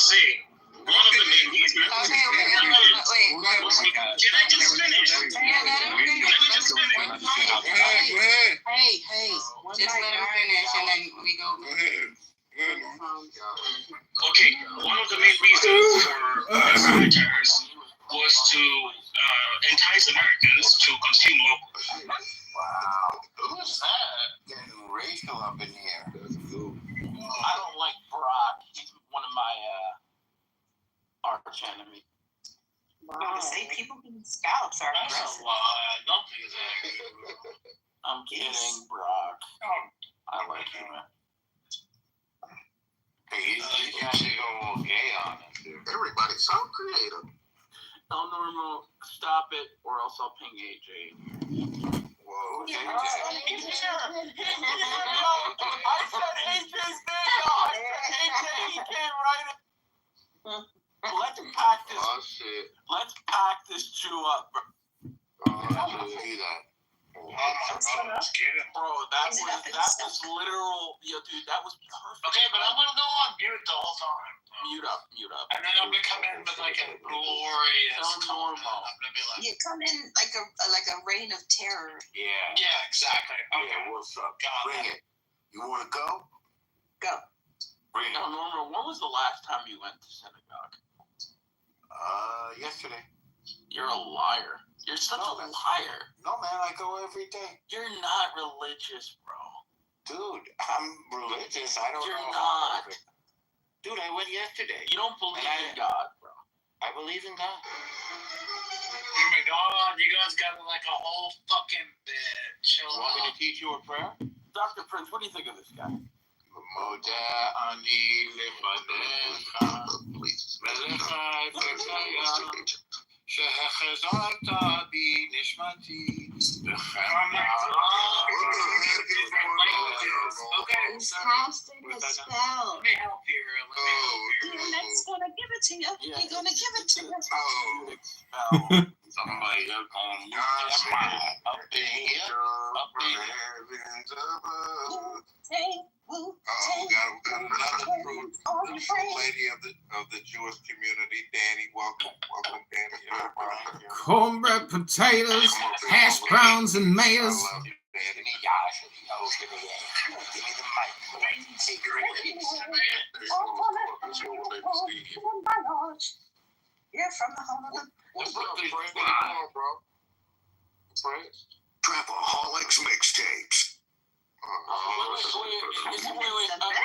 was saying, one of the main reasons. Okay, wait. Can I just finish? Let me just finish. Hey. Just let him finish and then we go. Go ahead. Okay, one of the main reasons for the cemeteries was to entice Americans to consume local. Wow. Who's that? Getting racial up in here. I don't like Brock. He's one of my arch enemies. Wow. To say people being scallops are That's aggressive. a lie. Don't do that. I'm kidding, Brock. I like him. Hey, he's got to go gay on him. Everybody's so creative. Tell Normal, stop it, or else I'll ping AJ. Whoa. AJ. I said AJ's name. AJ, he can't write it. Let's pack this. Oh, shit. Let's pack this Jew up, bro. I didn't see that. Oh my god, I'm scared. Bro, that was literal. Yo, dude, that was perfect. Okay, but I'm gonna go on mute the whole time. Mute up. And then I'm gonna come in with like a glorious normal. I'm gonna be like, You come in like a reign of terror. Yeah. yeah, exactly. Okay, Yeah, what's up? got Bring it. it. You want to go? Go. Bring it. Now, Normal, when was the last time you went to synagogue? Yesterday. You're a liar. You're such a liar. No, man, I go every day. You're not religious, bro. Dude, I'm religious. I don't You're know. not. Dude, I went yesterday. You don't believe in God, bro. I believe in God. Oh my god, you guys got like a whole fucking bit. Chill You want me out. to teach you a prayer? Dr. Prince, what do you think of this guy? Moja ani lefanecha. Please. שהחזרת בי נשמתי Okay, He's so casting a spell. let me help here. You're next gonna give it to you. Yeah. You're gonna give it to you. Somebody up in here. Up in heavens above. We got another fruit. The true lady of the Jewish community, Danny. Welcome, Danny. Cornbread, potatoes, hash browns, and mayors. I love you, Danny. Give me the mic. You're from the home of the. What's up, bro? Trapaholics mixtapes. Wait.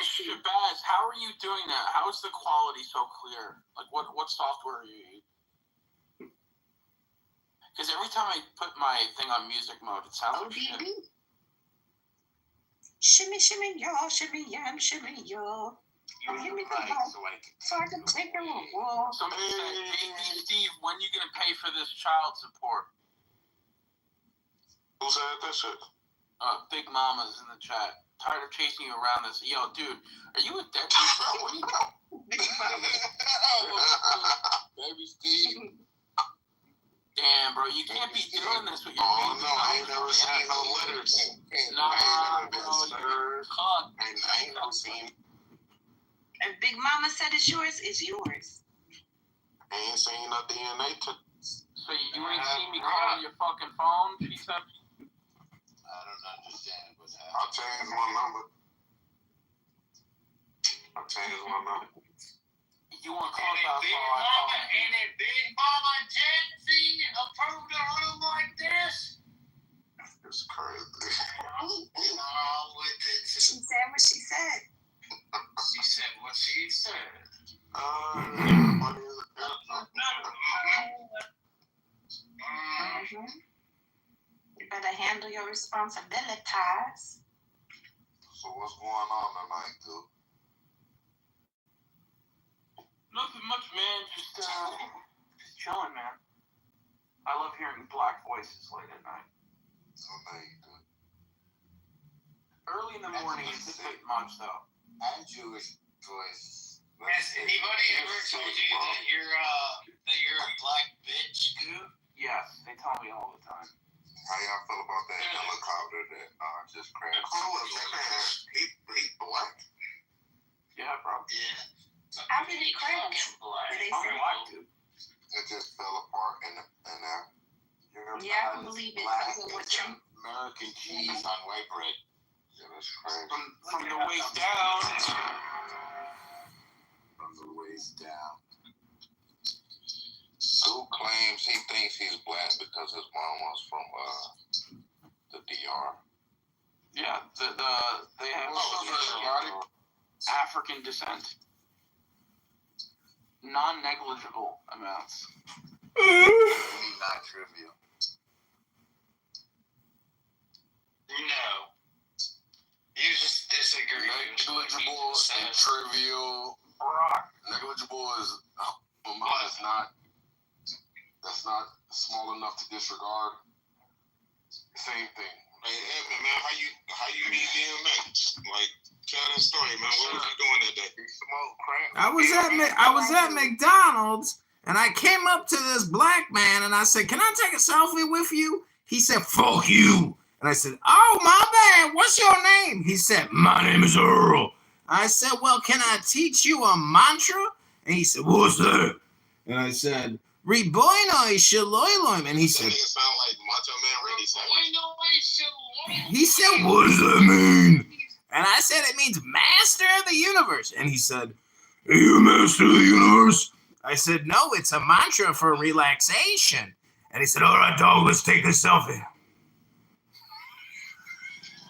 Shabazz, how are you doing that? How is the quality so clear? Like, what software are you using? Because every time I put my thing on music mode, it sounds like shit. ODB. Shimmy, shimmy, y'all, shimmy, yam, shimmy, y'all. Give me the mic so I can take a walk. Somebody said, hey, Steve, when you gonna pay for this child support? Who said that shit? Big Mama's in the chat. Tired of chasing you around this. Yo, dude, are you a deadbeat, bro? What are you doing? Baby Steve. Damn, bro, you can't be doing this with your Oh baby no, I ain't mama. never seen no letters. Nah, bro, you're cooked. I ain't never seen. If Big Mama said it's yours, it's yours. I ain't seen no DNA to. So you ain't seen me calling your fucking phone? She said. I don't understand what's happening. I'll change my number. You want Clubhouse? And if Big Mama Jency approved a room like this, It's crazy. She said what she said. She said what she said. You better handle your responsibilities. So what's going on tonight, dude? Nothing much, man. Just chilling, man. I love hearing black voices late at night. So now you do. Early in the morning is a bit much, though. And Jewish voice. Has anybody ever told you that you're a black bitch, Goo? Yes, they tell me all the time. How y'all feel about that helicopter that just crashed? He black. Yeah, bro. Yeah. How did it crash? Did they say? It just fell apart in there. Yeah, I can believe it. Black Because of what is you. American cheese on white bread. Yeah, that's crazy. From the waist down. From the waist down. Sue claims he thinks he's black because his mom was from the DR. Yeah, they have African descent. Non-negligible amounts. Not trivial. No. You just disagree. Negligible and trivial. Negligible is that's not small enough to disregard. Same thing. Hey, man, how you meet DMX? Like, tell that story, man. What was you doing that day? He smoked crack. I was at McDonald's and I came up to this black man and I said, "Can I take a selfie with you?" He said, "Fuck you." And I said, "Oh, my bad. What's your name?" He said, "My name is Earl." I said, "Well, can I teach you a mantra?" And he said, "What's that?" And I said, "Reboinoi shaloiloi." And he That said, nigga sound like Macho Man Randy Savage. He said, "What does that mean?" And I said, "It means master of the universe." And he said, "Are you master of the universe?" I said, "No, it's a mantra for relaxation." And he said, "All right, dog, let's take this selfie."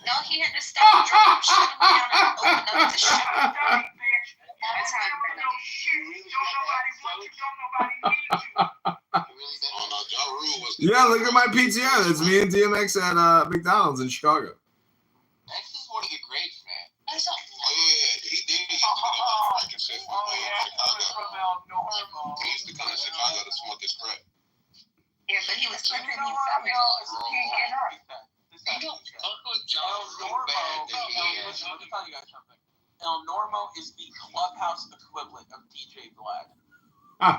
No, he had to step drop shit around and open up the shop. That's how I met him. Oh, no, Ja Rule was Yeah, look at my PTR. That's me and DMX at McDonald's in Chicago. That's just one of the greats, man. Oh, yeah, he did. He fucking shit from Chicago. He used to come to Chicago to smoke his crack. Yeah, but he was flipping you from it. Can't get up. El Normo, let me tell you guys something. El Normo is the clubhouse equivalent of DJ Vlad. 100%.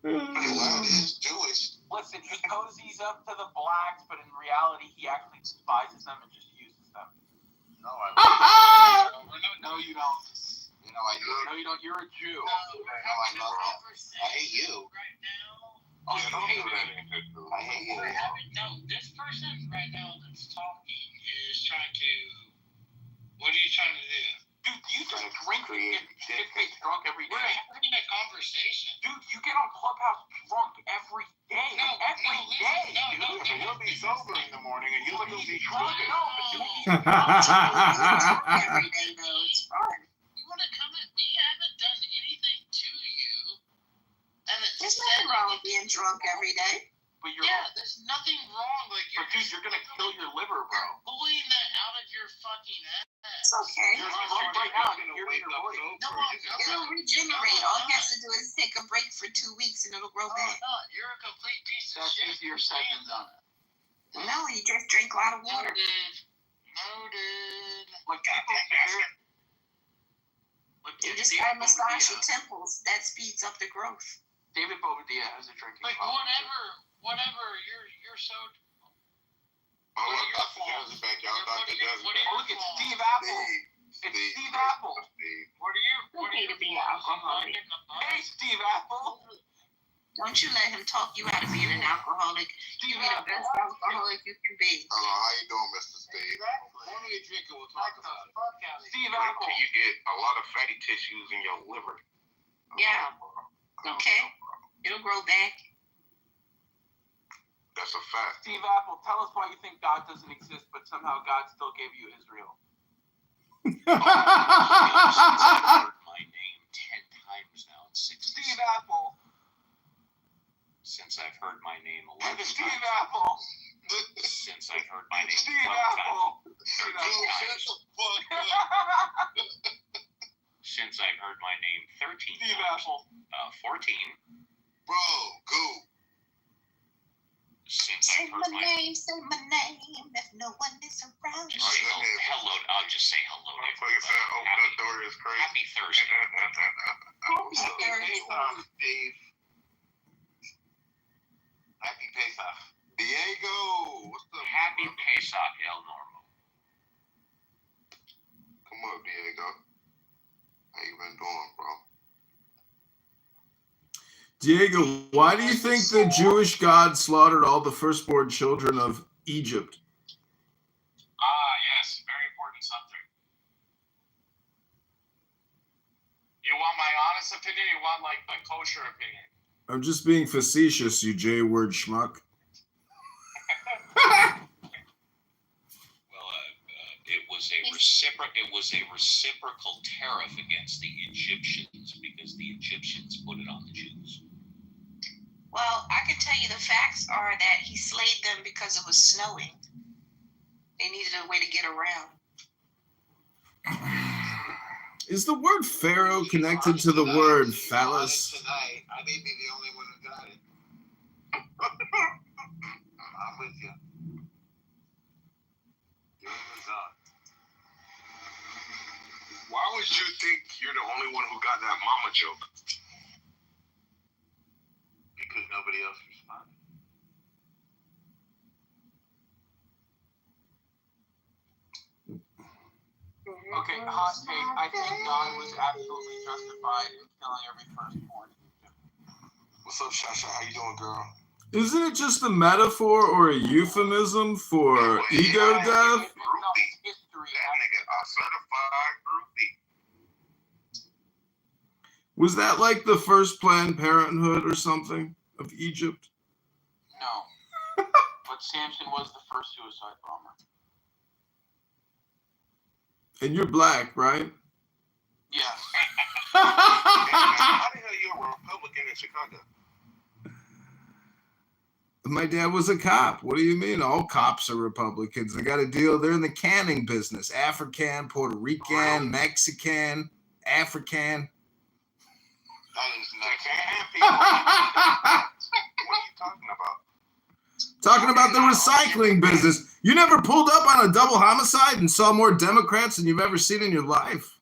Vlad is Jewish. Listen, he cozies up to the blacks, but in reality, he actually despises them and just uses them. No, you don't. You know, I do. No, you don't. You're a Jew. No, I love that. I hate you. Oh, yeah, don't do that. I hate you. No, this person right now that's talking is trying to. What are you trying to do? Dude, you just drink and get shit-faced drunk every We're day. having a conversation. Dude, you get on Clubhouse drunk every day. Every day, dude. But you'll be sober in the morning and you'll be drunk. Every day, though, it's fun. You want to come at me? I haven't done anything to you. There's nothing wrong with being drunk every day. But you're, Yeah, there's nothing wrong. Like but dude, you're gonna kill your liver, bro. pulling that out of your fucking ass. It's okay. You're drunk right now. You hear your voice. It'll regenerate. All you have to do is take a break for 2 weeks and it'll grow back. No, you're a complete piece of That's shit. easier said than done. No, you just drink a lot of water. Noted. Like people here. You just gotta massage your temples. That speeds up the growth. David Bobadilla has a drinking Like problem. whatever. You're so. Oh, look, Dr. Jones is back, y'all. Dr. Jones is back. Oh, look, it's Steve Apple. It's Steve Apple. What are you be alcoholic. Hey, Steve Apple. Don't you let him talk you out of being an alcoholic. You be the best alcoholic you can be. Hello, how you doing, Mr. Steve? What are you drinking? We'll talk about it. Steve Apple. You get a lot of fatty tissues in your liver. Yeah. Okay. It'll grow back. That's a fact. Steve Apple, tell us why you think God doesn't exist, but somehow God still gave you Israel. My name 10 times now. Steve Apple. Since I've heard my name 11 Steve times. Apple. Since I've heard my name Steve 12 times. Apple. 13 times. Since I've heard my name 13 Steve times. Apple. 14. Bro, go. Since Say I've my heard my name, say my name. If no one is around. Just say hello. I'll just say hello to Motherfucker said open the door is crazy. Happy Thursday. Steve. Happy Pesach. Diego, what's up? Happy Pesach, El Normo. Come up, Diego. How you been doing, bro? Diego, why do you think the Jewish God slaughtered all the firstborn children of Egypt? Yes, very important subject. You want my honest opinion? You want like the kosher opinion? I'm just being facetious, you J-word schmuck. Well, it was a reciprocal tariff against the Egyptians because the Egyptians put it on the Jews. Well, I can tell you the facts are that he slayed them because it was snowing. They needed a way to get around. Is the word pharaoh connected to the word phallus? Tonight, I may be the only one who got it. I'm with you. Game is on. Why would you think you're the only one who got that mama joke? Because nobody else responded. Okay, hot take. I think God was absolutely justified in killing every firstborn. What's up, Shasha? How you doing, girl? Isn't it just a metaphor or a euphemism for ego death? No, history. That nigga, a certified groupie. Was that like the first Planned Parenthood or something of Egypt? No. But Samson was the first suicide bomber. And you're black, right? Yes. How the hell you a Republican in Chicago? My dad was a cop. What do you mean? All cops are Republicans. They got a deal. They're in the canning business. African, Puerto Rican, Mexican, African. That is next. What are you talking about? Talking about the recycling business. You never pulled up on a double homicide and saw more Democrats than you've ever seen in your life.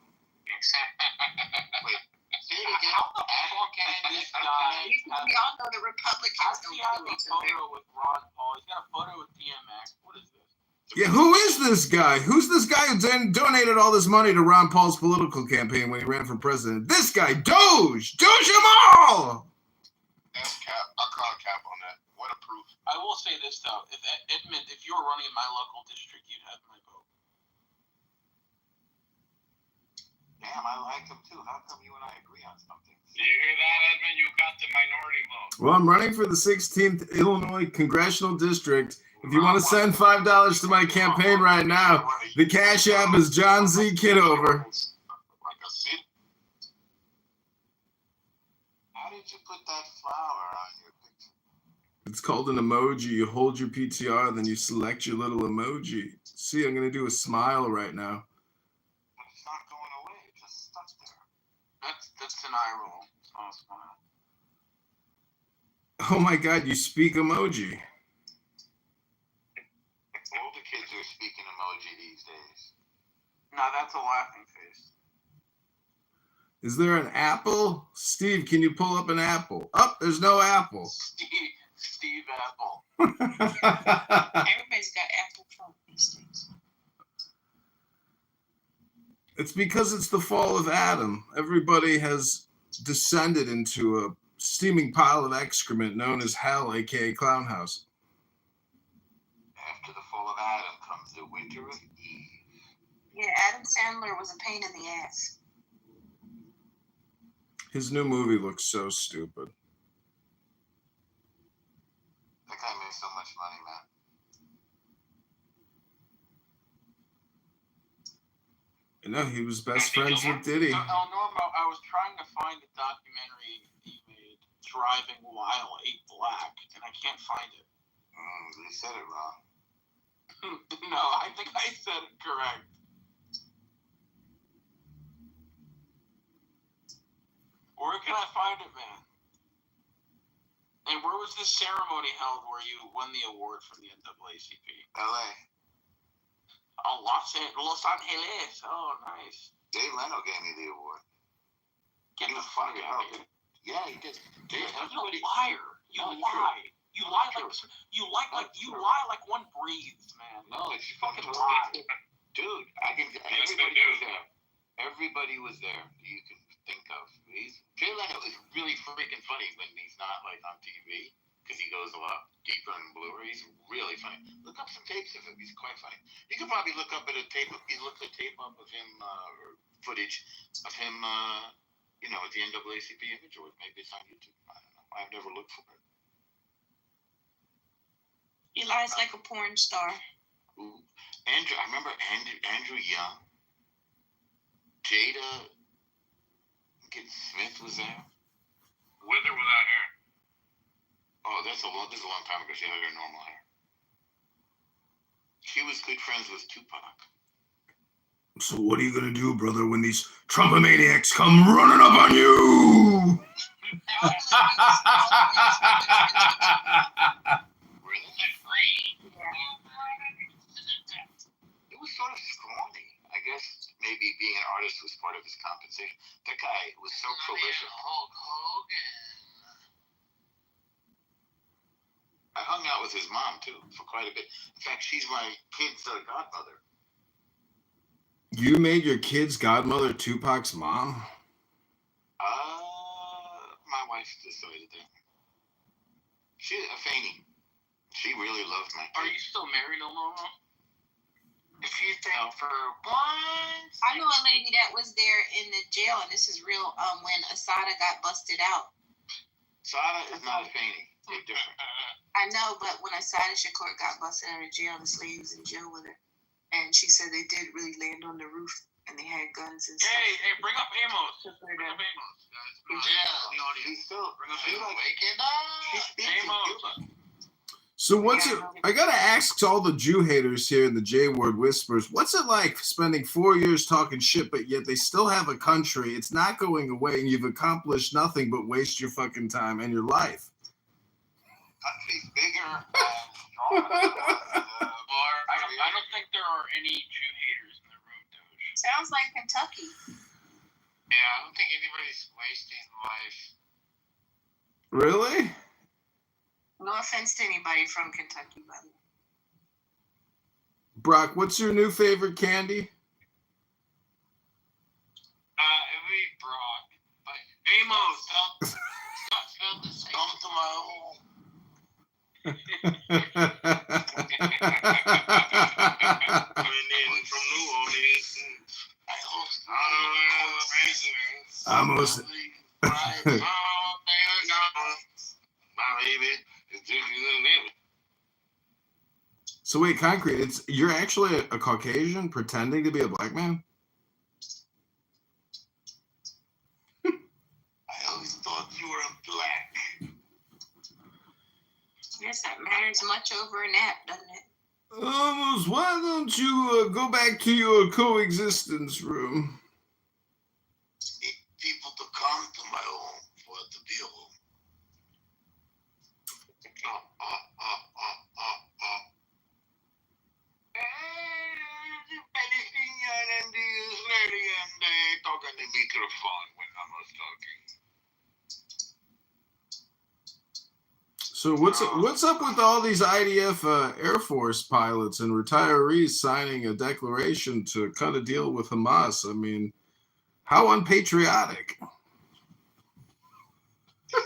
How the fuck can this guy We all know the Republicans don't he have kill a each other. photo with Ron Paul? He's got a photo with DMX. What is this? Yeah, who is this guy? Who's this guy who donated all this money to Ron Paul's political campaign when he ran for president? This guy, Doge Jamal! That's cap. I'll call cap on that. What a proof. I will say this though: if Edmund, if you were running in my local district, you'd have my vote. Damn, I like him too. How come you and I agree on something? You hear that, Edmund? You got the minority vote. Well, I'm running for the 16th Illinois Congressional District. If you want to send $5 to my campaign right now, the Cash App is John Z. Kidover. Like a city. How did you put that flower on your picture? It's called an emoji. You hold your PTR, then you select your little emoji. See, I'm going to do a smile right now. But it's not going away. It just stuck there. That's an eye roll. It's not a smile. Oh my God, you speak emoji. All the kids are speaking emoji these days. No, that's a laughing face. Is there an apple? Steve, can you pull up an apple? Oh, there's no apple. Steve Apple. Everybody's got Apple phone these days. It's because it's the fall of Adam. Everybody has descended into a steaming pile of excrement known as hell, aka Clown House. After the fall of Adam comes the winter of Eve. Yeah, Adam Sandler was a pain in the ass. His new movie looks so stupid. That guy makes so much money, man. You know, he was best friends with Diddy. Norma, I was trying to find the documentary he made, Driving While Ate Black, and I can't find it. You said it wrong. No, I think I said it correct. Where can I find it, man? And where was this ceremony held where you won the award from the NAACP? L.A. Oh, Los Angeles. Oh, nice. Jay Leno gave me the award. Get the fuck out of here. Yeah, he did. You're a liar. You lie. You lie like one breathes, man. No, it's fucking totally lie. true. Dude, I can. Yes, they Everybody do. was there. Everybody was there. You can think of. Jay Leno is really freaking funny when he's not like on TV because he goes a lot deeper and bluer. He's really funny. Look up some tapes of him. He's quite funny. You could probably look up at a tape. You look at tape up of him, or footage of him. You know, at the NAACP image, or maybe it's on YouTube. I don't know. I've never looked for it. He lies like a porn star. Ooh. Andrew, I remember Andrew Young, Jada Smith was there. With or without hair? Oh, this is a long time ago. She had her normal hair. She was good friends with Tupac. So what are you gonna do, brother, when these Trumpomaniacs come running up on you? Really? It was sort of scrawny. I guess maybe being an artist was part of his compensation. That guy was so prolific. Hulk Hogan. I hung out with his mom too for quite a bit. In fact, she's my kid's godmother. You made your kid's godmother Tupac's mom? My wife decided that. She's a Fanny. She really loved my Are kid. you still married, Omar? If you think for once. I know a lady that was there in the jail, and this is real. When Asada got busted out. Sada is not a Fanny. They're different. I know, but when Asada Shakur got busted out of jail, this lady was in jail with her, and she said they did really land on the roof, and they had guns and stuff. Hey, bring up Amos. Took her Bring down. up Amos, guys. Yeah, she's still. She speaks in Cuba. So what's it? I gotta ask all the Jew haters here in the J Word Whispers, what's it like spending 4 years talking shit, but yet they still have a country? It's not going away, and you've accomplished nothing but waste your fucking time and your life. Country's bigger and stronger. I don't think there are any Jew haters in the room, Doge. Sounds like Kentucky. Yeah, I don't think anybody's wasting life. Really? No offense to anybody from Kentucky, by the way. Brock, what's your new favorite candy? It would be Brock, but Amos. Come to my home. Coming in from New Orleans. I host Almost. My baby is drinking in there. So wait, Concrete, you're actually a Caucasian pretending to be a black man? I always thought you were black. Yes, that matters much over an app, doesn't it? Almost, why don't you go back to your coexistence room? Need people to come to my home for it to be a home. Palestinian and the Israeli and they talk on the microphone when I was talking. So what's up with all these IDF Air Force pilots and retirees signing a declaration to cut a deal with Hamas? I mean, how unpatriotic. Give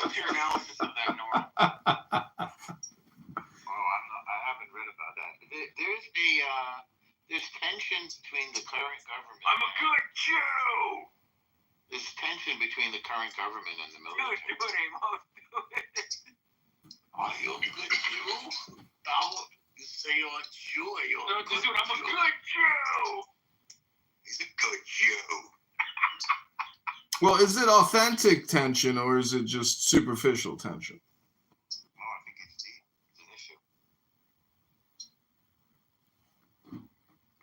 us your analysis of that, Norm. I haven't read about that. There's tensions between the current government. I'm a good Jew. There's tension between the current government and the military. Do it, Amos. Do it. Are you a good Jew? Now you say you're a Jew. No, dude, I'm a good Jew. He's a good Jew. Well, is it authentic tension or is it just superficial tension? No, I think it's an issue.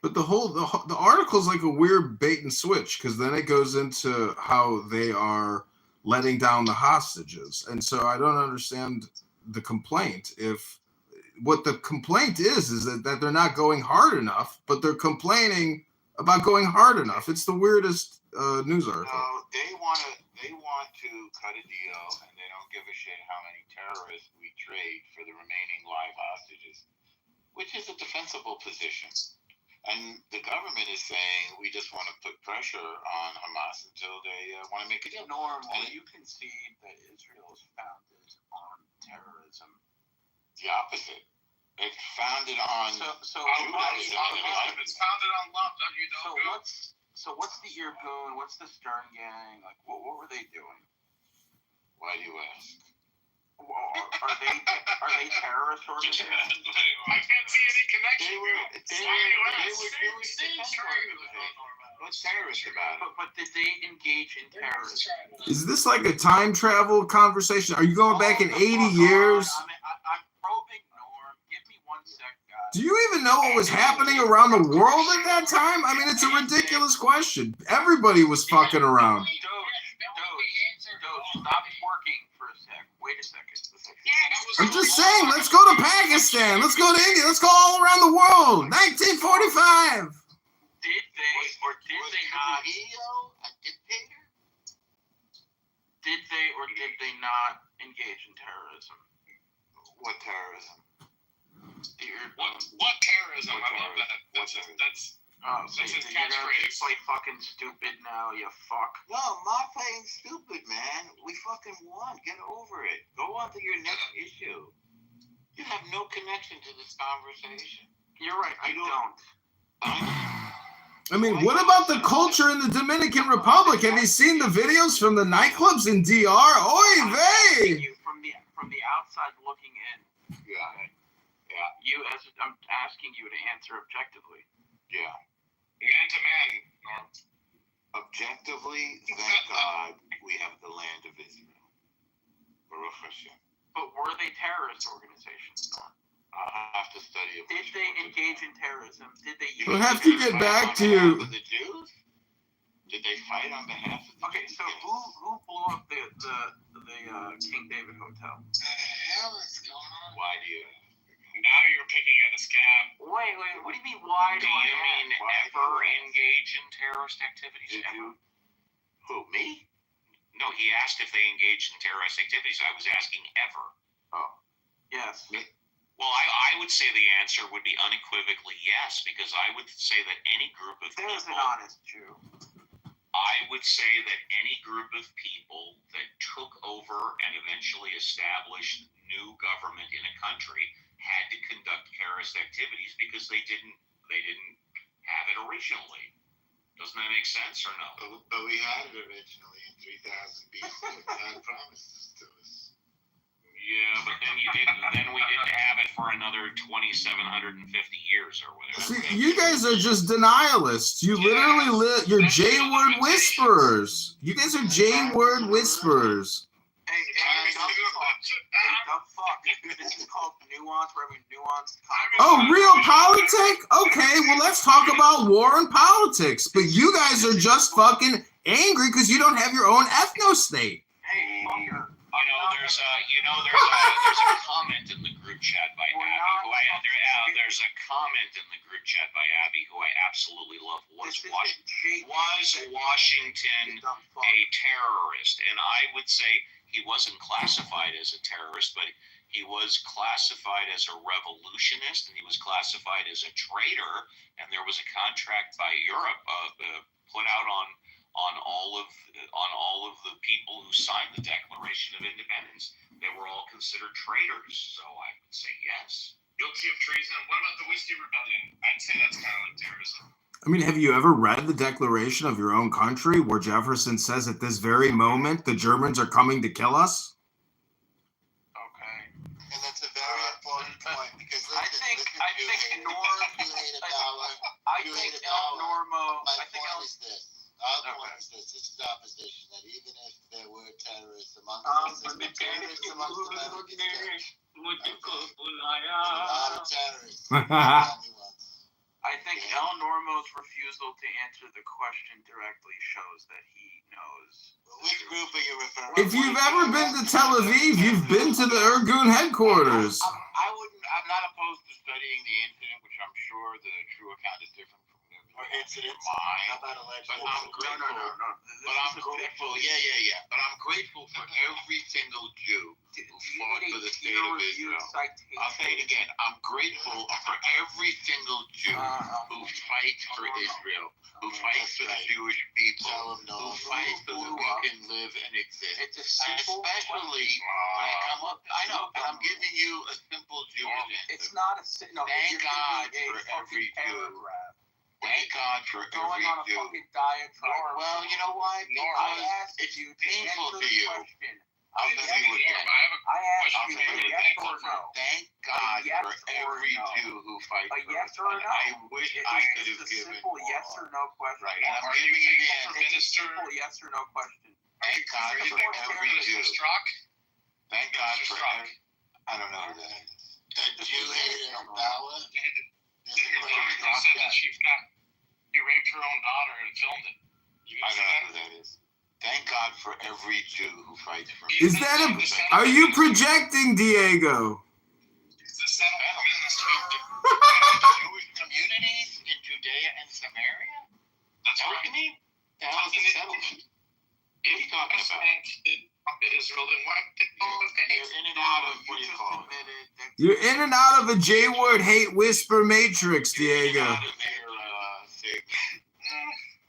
But the article's like a weird bait and switch because then it goes into how they are letting down the hostages, and so I don't understand the complaint. If what the complaint is that they're not going hard enough, but they're complaining about going hard enough. It's the weirdest news article. No, they want to cut a deal, and they don't give a shit how many terrorists we trade for the remaining live hostages. which is a defensible position. And the government is saying we just want to put pressure on Hamas until they want to make a deal. Norm, will you concede that Israel is founded on terrorism? The opposite. It's founded on So Judaism. It's founded on love. You don't go. what's the Irgun? What's the Stern Gang? Like, what were they doing? Why do you ask? Are they terrorist organizations? I can't see any connection. They were Jewish defense organizations. What's terrorist about it? But did they engage in terrorism? Is this like a time travel conversation? Are you going back in 80 years? I'm probing Norm. Give me 1 sec, guys. Do you even know what was happening around the world at that time? I mean, it's a ridiculous question. Everybody was fucking around. Doge, stop twerking for a sec. Wait a second. I'm just saying, let's go to Pakistan. Let's go to India. Let's go all around the world. 1945. Did they or did they not? A dictator? Did they or did they not engage in terrorism? What terrorism? What terrorism? I love that. That's Oh, so That's his you're gonna catchphrase. play fucking stupid now, you fuck. No, I'm not playing stupid, man. We fucking won. Get over it. Go on to your next issue. You have no connection to this conversation. You're right, I don't. I mean, what about the culture in the Dominican Republic? Have you seen the videos from the nightclubs in DR? Oy vey! From the outside looking in. Yeah. I'm asking you to answer objectively. Yeah. man to man, Norm. Objectively, thank God we have the land of Israel. Baruch Hashem. But were they terrorist organizations? I'll have to study it. Did they engage in terrorism? Did they use? We'll have to get back to you. The Jews? Did they fight on behalf of the Okay, Jews? so who blew up the King David Hotel? What the hell is going on? Why do you? Now you're picking at a scab. Wait, what do you mean? Why Do you mean ever engage in terrorist activities? Did Ever? you? Who, me? No, he asked if they engaged in terrorist activities. I was asking ever. Yes. Well, I would say the answer would be unequivocally yes, because I would say that any group of There's an people, honest Jew. I would say that any group of people that took over and eventually established new government in a country had to conduct terrorist activities because they didn't have it originally. Doesn't that make sense or no? But we had it originally in 3000 BC. God promised this to us. Yeah, but then we didn't have it for another 2,750 years or whatever. See, you guys are just denialists. You literally you're J-word whisperers. You guys are J-word whisperers. Hey, dumb fuck. This is called nuance. We're having nuanced conversation. Oh, real politic? Okay, well, let's talk about war and politics. But you guys are just fucking angry because you don't have your own ethno-state. Hey, fucker. There's a comment in the group chat by Abby who there's a comment in the group chat by Abby who I absolutely love. Was Washington a terrorist? And I would say he wasn't classified as a terrorist, but he was classified as a revolutionist, and he was classified as a traitor. And there was a contract by Europe put out on all of the people who signed the Declaration of Independence. They were all considered traitors. So I would say yes. Guilty of treason. What about the Whiskey Rebellion? I'd say that's kind of like terrorism. I mean, have you ever read the Declaration of your own country where Jefferson says at this very moment the Germans are coming to kill us? Okay. And that's a very important point because I think Norm. I think El Normo. My point is this. Our point is this. This is opposition. That even if there were terrorists among us, there's terrorists amongst Americans. A lot of terrorists. I think El Normo's refusal to answer the question directly shows that he knows. Which group are you referring to? If you've ever been to Tel Aviv, you've been to the Irgun headquarters. I'm not opposed to studying the incident, which I'm sure the true account is different from incidents. mine. How about alleged? But I'm grateful. No. But I'm grateful. Yeah. But I'm grateful for every single Jew who fought for the state of Israel. I'll say it again. I'm grateful for every single Jew who fights for Israel, who fights for the Jewish people, who fights so that we can live and exist. It's a simple Especially when I come up, I know, but I'm giving you a simple Jewish answer. It's not a no. Thank you're God giving me for a every fucking Jew. paragraph. Thank God for Going every on a Jew. fucking diatribe. Well, you know why? I Because asked it's you to painful answer to the you. question. I'll tell you again. I asked I'll you tell you yes again. or no. Thank God yes for or every no. Jew who fights A for yes us. or a And no. I wish I could It's have a given simple more. yes or no question. Right, and I'm giving you the answer. It's a simple yes or no question. Thank God for every Jew. Strzok? Thank God Mr. for Strzok. every. I don't know who that is. The Jew hated Obama. You raped her own daughter and filmed it. I don't know who that is. Thank God for every Jew who fights for me. Is that are you projecting, Diego? It's the settlement Jewish communities in Judea and Samaria? That's What right. do you mean? The hell is a settlement? What are you talking about? Israel, then why did You're in and out of what do you call it? You're in and out of a J-word hate whisper matrix, Diego.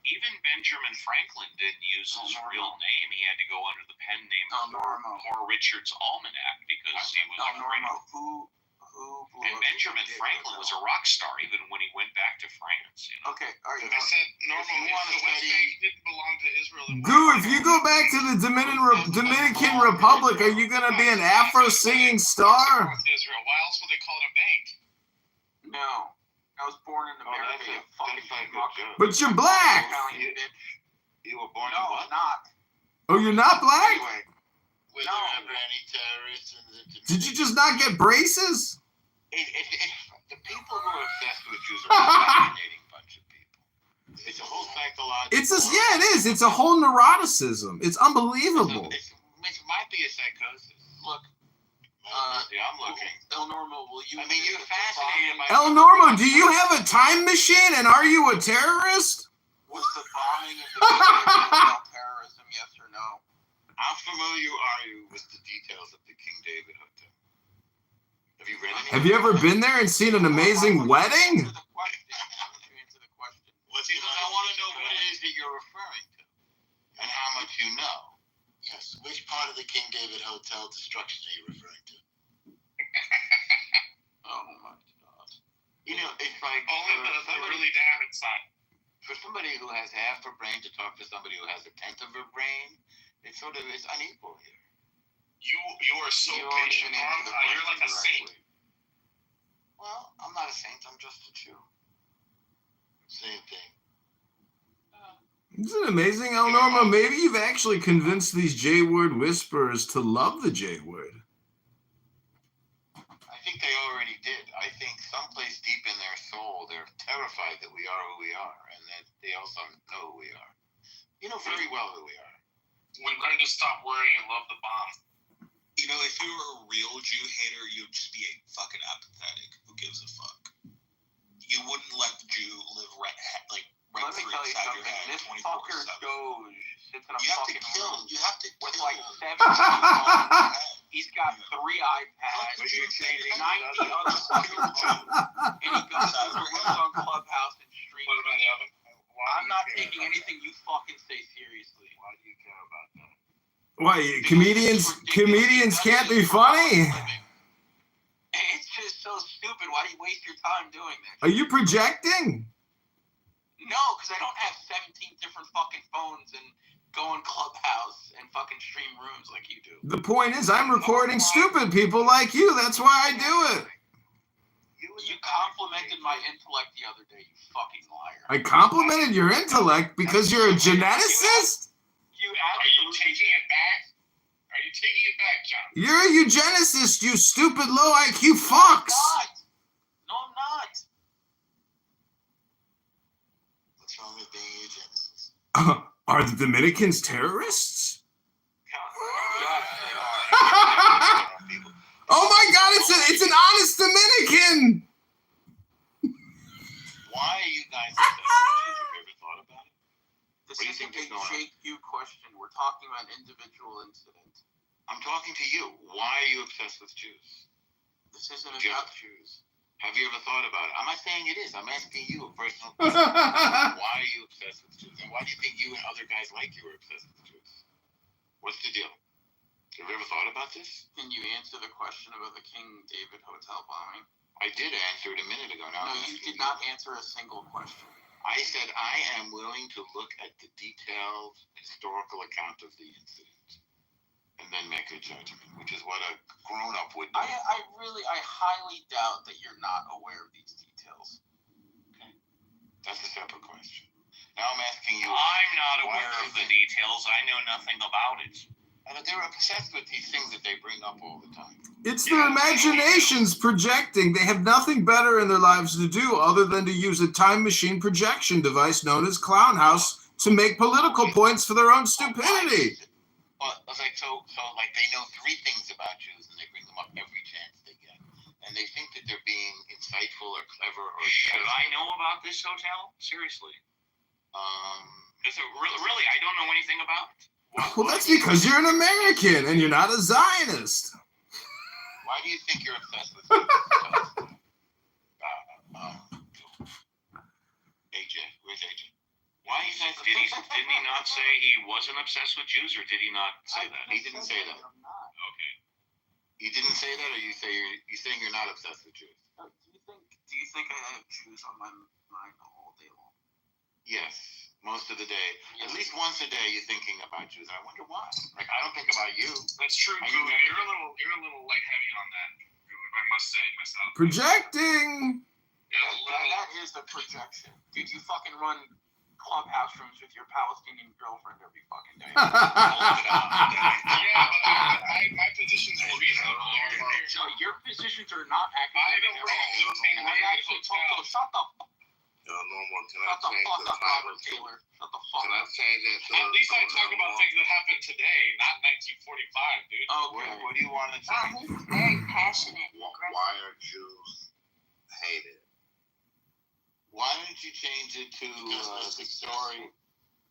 Even Benjamin Franklin didn't use his real name. He had to go under the pen name Poor Richard's Almanac because he was afraid. And Benjamin Franklin was a rock star even when he went back to France. You know? Okay, all right. I said normal. If the West Bank didn't belong to Israel, then Goo, if you go back to the Dominican Republic, are you gonna be an Afro singing star? Israel. Why else would they call it a bank? No. I was born in America. that's You fucking a good fucker. joke. But you're black. Italian bitch. You were born in No, what? I'm not. Oh, you're not black? Anyway, Was No. there ever any terrorists in the Did you just not get braces? The people who are obsessed with Jews are a fascinating bunch of people. It's a whole psychological. It is. It's a whole neuroticism. It's unbelievable. It might be a psychosis. look, I'm looking. El Normo, will you? I mean, you're fascinated by. El Normo, do you have a time machine and are you a terrorist? Was the bombing of the terrorism, yes or no? How familiar are you with the details of the King David Hotel? Have you read any? Have you ever been there and seen an amazing wedding? Answer the question. Why don't you answer the question? Because I want to know what it is that you're referring to, and how much you know. Yes. Which part of the King David Hotel destruction are you referring to? Oh my God. You know, it's like Only the really damaged side. for somebody who has half a brain to talk to somebody who has a tenth of a brain, it's unequal here. You are so You aren't patient, even Norm. answer the You're like a question saint. Well, I'm not a saint. I'm just a Jew. Same thing. Isn't it amazing, El Normo? Maybe you've actually convinced these J-word whisperers to love the J-word. I think they already did. I think someplace deep in their soul, they're terrified that we are who we are, and that they also know who we are. You know very well who we are. We learned to stop worrying and love the bomb. You know, if you were a real Jew hater, you'd just be fucking apathetic. Who gives a fuck? You wouldn't let the Jew live rent Let me free tell you inside your something. head This fucker 24/7. Doge sits in a You have to fucking kill. room You have to with kill. like 7 phones. He's got 3 iPads, But you say 90 other computers, and he goes to the rooms on Clubhouse and streams. Put them in the oven. I'm not taking anything you fucking say seriously. Why do you care about that? Why, comedians can't be funny? It's just so stupid. Why do you waste your time doing that? Are you projecting? No, because I don't have 17 different fucking phones and go on Clubhouse and fucking stream rooms like you do. The point is, I'm recording stupid people like you. That's why I do it. You complimented my intellect the other day, you fucking liar. I complimented your intellect because you're a geneticist? You Are you absolutely taking it back? Are you taking it back, John? You're a eugenicist, you stupid low IQ fucks. No, I'm not. What's wrong with being a eugenicist? Are the Dominicans terrorists? Yes, they are. Oh my God, it's an honest Dominican. Why are you guys obsessed with question. We're talking about an individual incident. I'm talking to you. Why are you obsessed with Jews? This isn't Jeff. about Jews. Have you ever thought about it? I'm not saying it is. I'm asking you a personal question. Why are you obsessed with Jews? And why do you think you and other guys like you are obsessed with Jews? What's the deal? Have you ever thought about this? Can you answer the question about the King David Hotel bombing? I did answer it a minute ago. Now No, you did not answer a single question. I said I am willing to look at the detailed historical account of the incident and then make a judgment, which is what a grown-up would do. I highly doubt that you're not aware of these details. Okay. That's a separate question. Now I'm asking you. I'm not aware of the details. I know nothing about it. And they're obsessed with these things that they bring up all the time. It's their imaginations projecting. They have nothing better in their lives to do other than to use a time machine projection device known as Clown House to make political points for their own stupidity. But like they know 3 things about Jews and they bring them up every chance they get. And they think that they're being insightful or clever or Should I know about this hotel? Seriously. Because really, I don't know anything about it. Well, that's because you're an American and you're not a Zionist. Why do you think you're obsessed with Jews? AJ, where's AJ? Why didn't he not say he wasn't obsessed with Jews, or did he not say that? He didn't say that. Okay. You didn't say that, or you're saying you're not obsessed with Jews? Do you think I have Jews on my mind all day long? Yes, most of the day. At least once a day, you're thinking about Jews. And I wonder why. Like I don't think about you. That's true, Are Goo. you You're a little like heavy on that, Goo, I must say myself. Projecting. That is a projection. Dude, you fucking run clubhouse rooms with your Palestinian girlfriend every fucking day. Yeah, but my positions are So your positions are not accurate. I don't And I actually told you, shut the fuck Normal, can up, Robert Taylor. Shut the fuck up. change that to At least I talk about things that happened today, not 1945, dude. Okay. What do you want to say? He's very passionate. and aggressive. Why are Jews hated? Why don't you change it to the story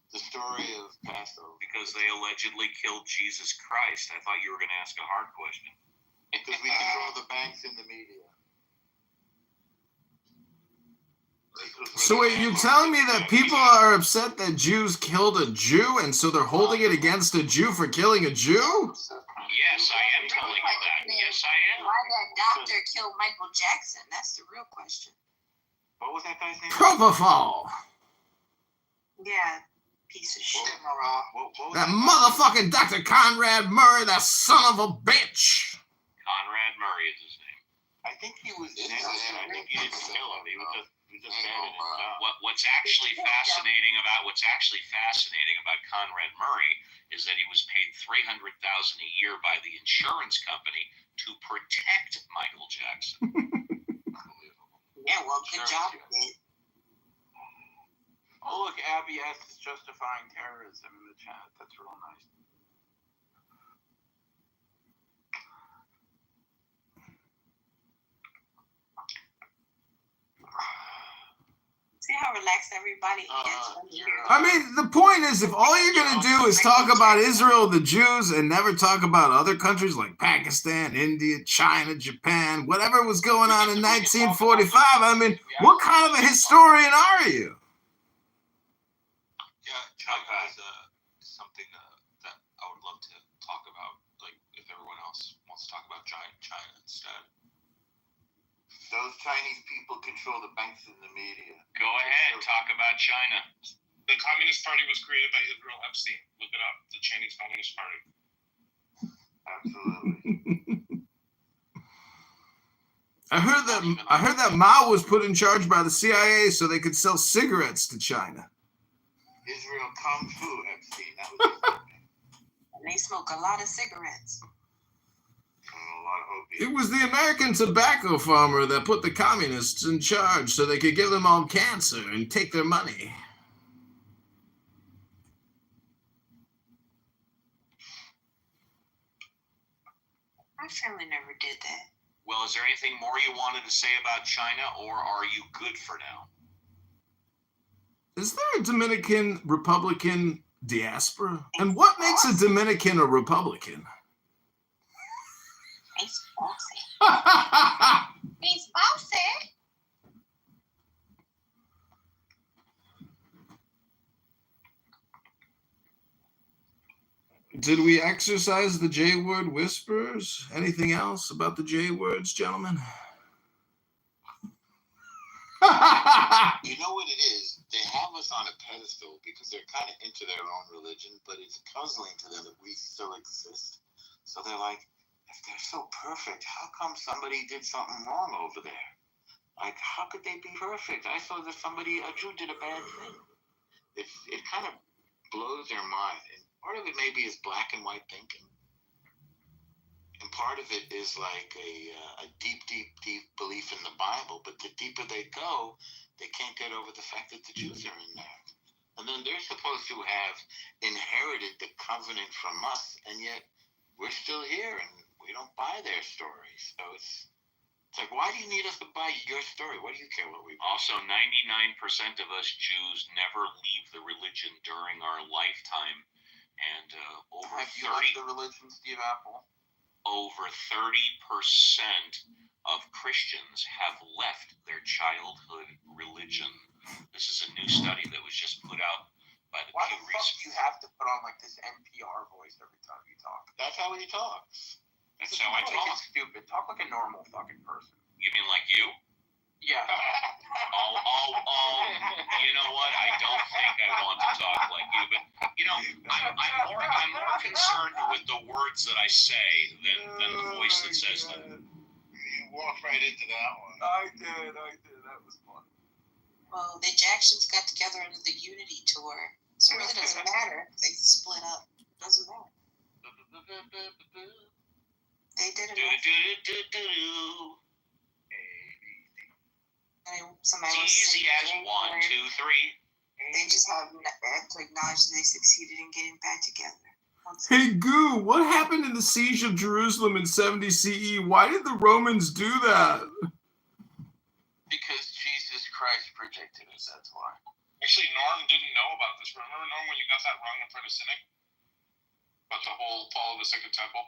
of Passover? Because they allegedly killed Jesus Christ. I thought you were going to ask a hard question. Because we control the banks and the media. So wait, you're telling me that people are upset that Jews killed a Jew, and so they're holding it against a Jew for killing a Jew? Yes, I am telling you that. Yes, I am. Why that doctor killed Michael Jackson? That's the real question. What was that guy's name? Propofol. Yeah, piece of shit. What was That motherfucking Dr. Conrad Murray, that son of a bitch. Conrad Murray is his name. I think he was innocent. I think he didn't kill him. He was just bad at his job. What's actually fascinating about Conrad Murray is that he was paid $300,000 a year by the insurance company to protect Michael Jackson. Yeah, well, good job, man. Oh, look, Abby S is justifying terrorism in the chat. That's real nice. See how relaxed everybody is. I mean, the point is, if all you're going to do is talk about Israel, the Jews, and never talk about other countries like Pakistan, India, China, Japan, whatever was going on in 1945, I mean, what kind of a historian are you? Yeah, China is something that I would love to talk about. Like, if everyone else wants to talk about China instead. Those Chinese people control the banks and the media. Go ahead, talk about China. The Communist Party was created by Israel Epstein. Look it up. The Chinese Communist Party. Absolutely. I heard that Mao was put in charge by the CIA so they could sell cigarettes to China. Israel Kung Fu Epstein. That was his name. And they smoke a lot of cigarettes. A lot of opium. It was the American tobacco farmer that put the communists in charge so they could give them all cancer and take their money. My family never did that. Well, is there anything more you wanted to say about China, or are you good for now? Is there a Dominican Republican Diaspora? And what makes a Dominican a Republican? He's bossy. He's bossy. Did we exercise the J word whispers? Anything else about the J words, gentlemen? You know what it is? They have us on a pedestal because they're kind of into their own religion, but it's puzzling to them that we still exist. So they're like, if they're so perfect, how come somebody did something wrong over there? Like, how could they be perfect? I saw that a Jew did a bad thing. It kind of blows their mind. And part of it maybe is black and white thinking. And part of it is like a deep belief in the Bible. But the deeper they go, they can't get over the fact that the Jews are in there. And then they're supposed to have inherited the covenant from us, and yet we're still here and we don't buy their story. So it's like, why do you need us to buy your story? What do you care what we buy? Also, 99% of us Jews never leave the religion during our lifetime. And over Have you left the religion, Steve Apple? Over 30% of Christians have left their childhood religion. This is a new study that was just put out by the Why Pew the fuck Research. do you have to put on like this NPR voice every time you talk? That's how he talks. That's how I Like, talk. it's stupid. Talk like a normal fucking person. You mean like you? Yeah. You know what? I don't think I want to talk like you, but you know, I'm more concerned with the words that I say than the voice that says them. You walked right into that one. I did. That was fun. Well, the Jacksons got together under the Unity tour, so it really doesn't matter if they split up. It doesn't matter. They did it. Somebody was Easy as saying 1, 2, 3. they just have to acknowledge that they succeeded in getting back together. Hey, Goo, what happened in the siege of Jerusalem in 70 CE? Why did the Romans do that? Because Jesus Christ predicted it, that's why. Actually, Norm didn't know about this. Remember, Norm, when you got that wrong in front of Cynic? About the whole fall of the Second Temple?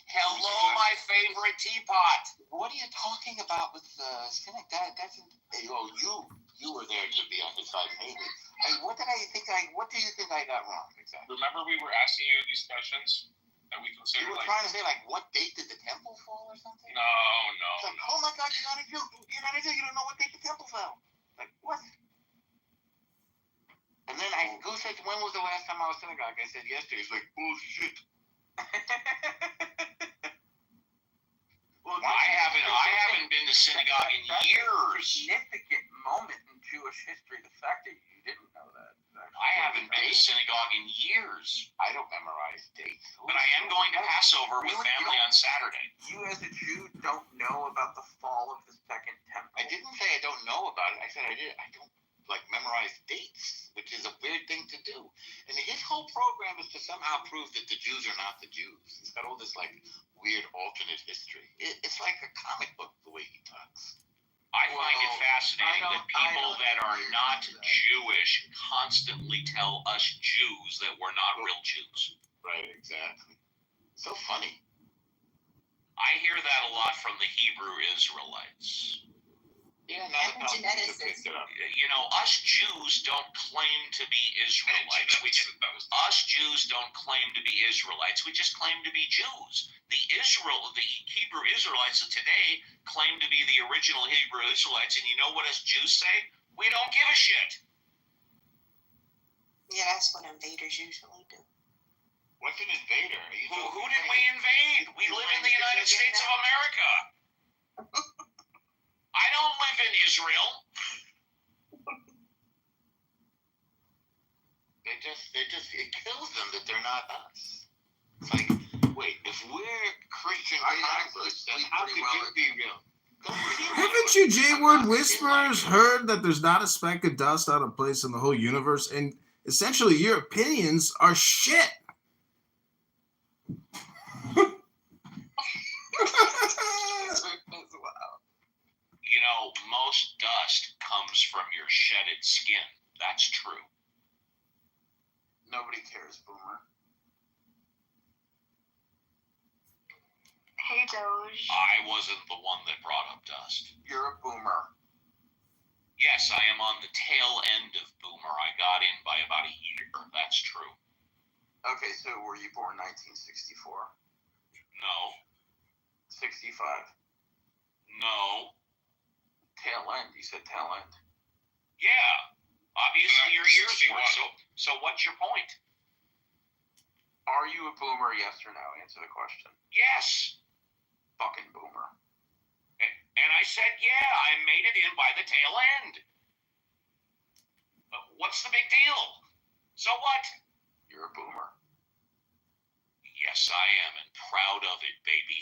Hello, my favorite teapot. What are you talking about with Cynic? That's you were there to be on his side, maybe. Hey, what do you think I got wrong exactly? Remember we were asking you these questions that we You considered were like... trying to say, like, what date did the temple fall or something? No. It's like, oh my God, you're not a Jew. You're not a Jew. You don't know what date the temple fell. Like, what? And then Gu said, when was the last time I was synagogue? I said, yesterday. He's like, bullshit. Well, I haven't been to synagogue in years. Significant moment in Jewish history. The fact that you didn't know that. I haven't been to synagogue in years. I don't memorize dates. But I am going to Passover with family on Saturday. You as a Jew don't know about the fall of the Second Temple. I didn't say I don't know about it. I said I did. I don't memorize dates, which is a weird thing to do. And his whole program is to somehow prove that the Jews are not the Jews. He's got all this weird alternate history. It's like a comic book the way he talks. I find it fascinating that people that are not Jewish constantly tell us Jews that we're not real Jews. Right, exactly. So funny. I hear that a lot from the Hebrew Israelites. Yeah, now the Epigeneticists. picked it up. You know, us Jews don't claim to be Israelites. Us Jews don't claim to be Israelites. We just claim to be Jews. The Hebrew Israelites of today claim to be the original Hebrew Israelites, and you know what us Jews say? We don't give a shit. Yeah, that's what invaders usually do. What's an invader? Who did we invade? We live in the United States of America. I don't live in Israel. It kills them that they're not us. It's like, wait, if we're Christian converts, then how could you be real? Haven't you J-word whispers heard that there's not a speck of dust out of place in the whole universe? And essentially your opinions are shit. You know, most dust comes from your shedded skin. That's true. Nobody cares, Boomer. Hey, Doge. I wasn't the one that brought up Dust. You're a Boomer. Yes, I am on the tail end of Boomer. I got in by about a year. That's true. Okay, so were you born 1964? No. 65? No. Tail end. You said tail end. Yeah. Obviously, your ears 61. were. So what's your point? Are you a Boomer, yes or no? Answer the question. Yes. Fucking Boomer. And I said, yeah, I made it in by the tail end. What's the big deal? So what? You're a Boomer. Yes, I am, and proud of it, baby.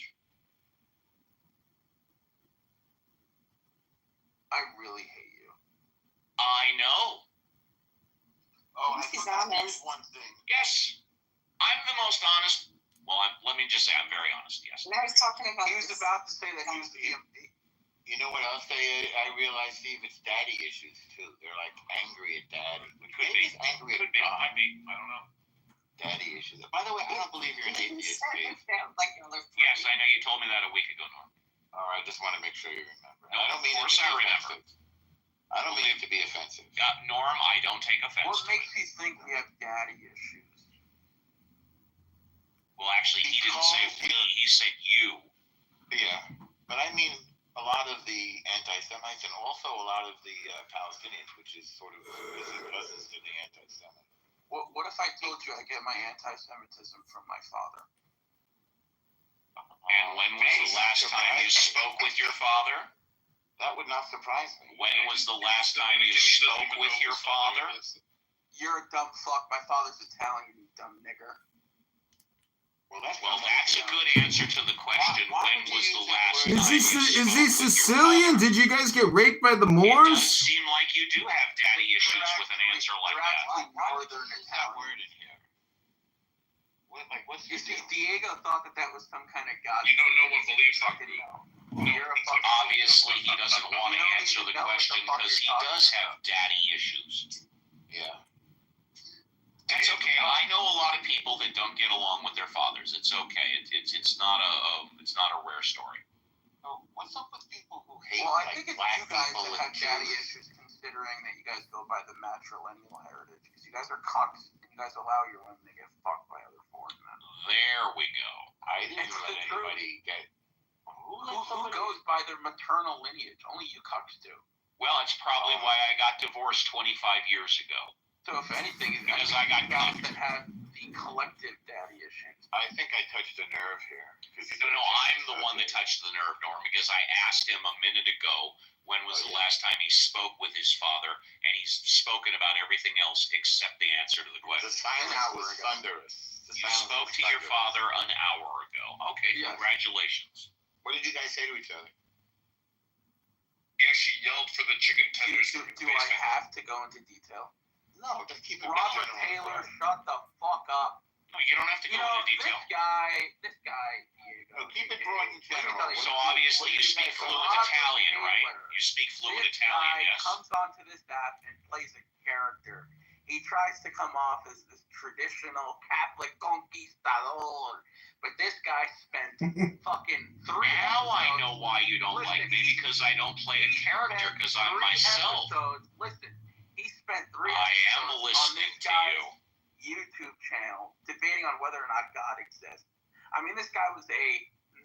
I really hate you. I know. Oh, I He's forgot honest. one thing. Yes, I'm the most honest. Well, let me just say I'm very honest, yes. Now he's talking about He was this. about to say that he was the You know what else I realize, Steve? It's daddy issues too. They're like angry at daddy. Could Maybe be. he's angry Could at be. God. Might be. I don't know. Daddy issues. By the way, I don't believe you're an atheist, Steve. Like another Yes, I know you told me that a week ago, Norm. All right, I just want to make sure you remember. No, I don't mean of it course to be I remember. offensive. I don't mean it to be offensive. Norm, I don't take offense What to makes it. you think we have daddy issues? Well, actually, he didn't say we. He said you. Yeah, but I mean a lot of the anti-Semites and also a lot of the Palestinians, which is sort of cousins to the anti-Semites. What if I told you I get my anti-Semitism from my father? And when was the last time you spoke with your father? That would not surprise me. When was the last time you spoke with your father? You're a dumb fuck. My father's Italian, you dumb nigger. Well, that's a good answer to the question. Why When would was you the use last that word? time Is you he spoke with your Sicilian? father? Did you guys get raped by the It does Moors? seem like you do have daddy issues with an answer like You're that. actually Why would northern you use that Italian. word in here? What's You your see, deal? Diego thought that was some kind of god. You don't know what beliefs are. Fucking no. No, You're a it's fucking Obviously, he doesn't want to You don't answer even the know what the question fuck because he you're does talking have daddy issues. Yeah. That's okay. I know a lot of people that don't get along with their fathers. It's okay. It's not a rare story. So what's up with people who hate Well, I like think it's black you guys people that and have daddy Jews? issues, considering that you guys go by the matrilineal heritage. Because you guys are cocks, and you guys allow your women to get fucked by other foreign men. There we go. I didn't It's let the truth. anybody get. Who goes by their maternal lineage? Only you cocks do. Well, it's probably why I got divorced 25 years ago. So if anything, it's Because I got guys cocked. that have the collective daddy issues. I think I touched a nerve here. No, I'm the one that touched the nerve, Norm, because I asked him a minute ago when was the last time he spoke with his father, and he's spoken about everything else except the answer to the The question. silence was thunderous. The You silence spoke was to your thunderous. father an hour ago. Okay, Yes. congratulations. What did you guys say to each other? Yeah, she yelled for the chicken Do, tenders. do I have to go into detail? No, just keep it Robert general. Taylor, shut the fuck up. No, you don't have to You go know, into detail. this guy, Diego. No, keep it broad and general. Let me tell So you, obviously you speak guys- fluent Robert Italian, right? Taylor. You speak fluent This Italian, guy yes. comes onto this app and plays a character. He tries to come off as this traditional Catholic conquistador, but this guy spent fucking 3 Now I episodes. know why you don't Listen, like me, because I don't play a character, because I'm 3 myself. Episodes. Listen, he spent 3 I am episodes on listening this to guy's you. YouTube channel debating on whether or not God exists. I mean, this guy was a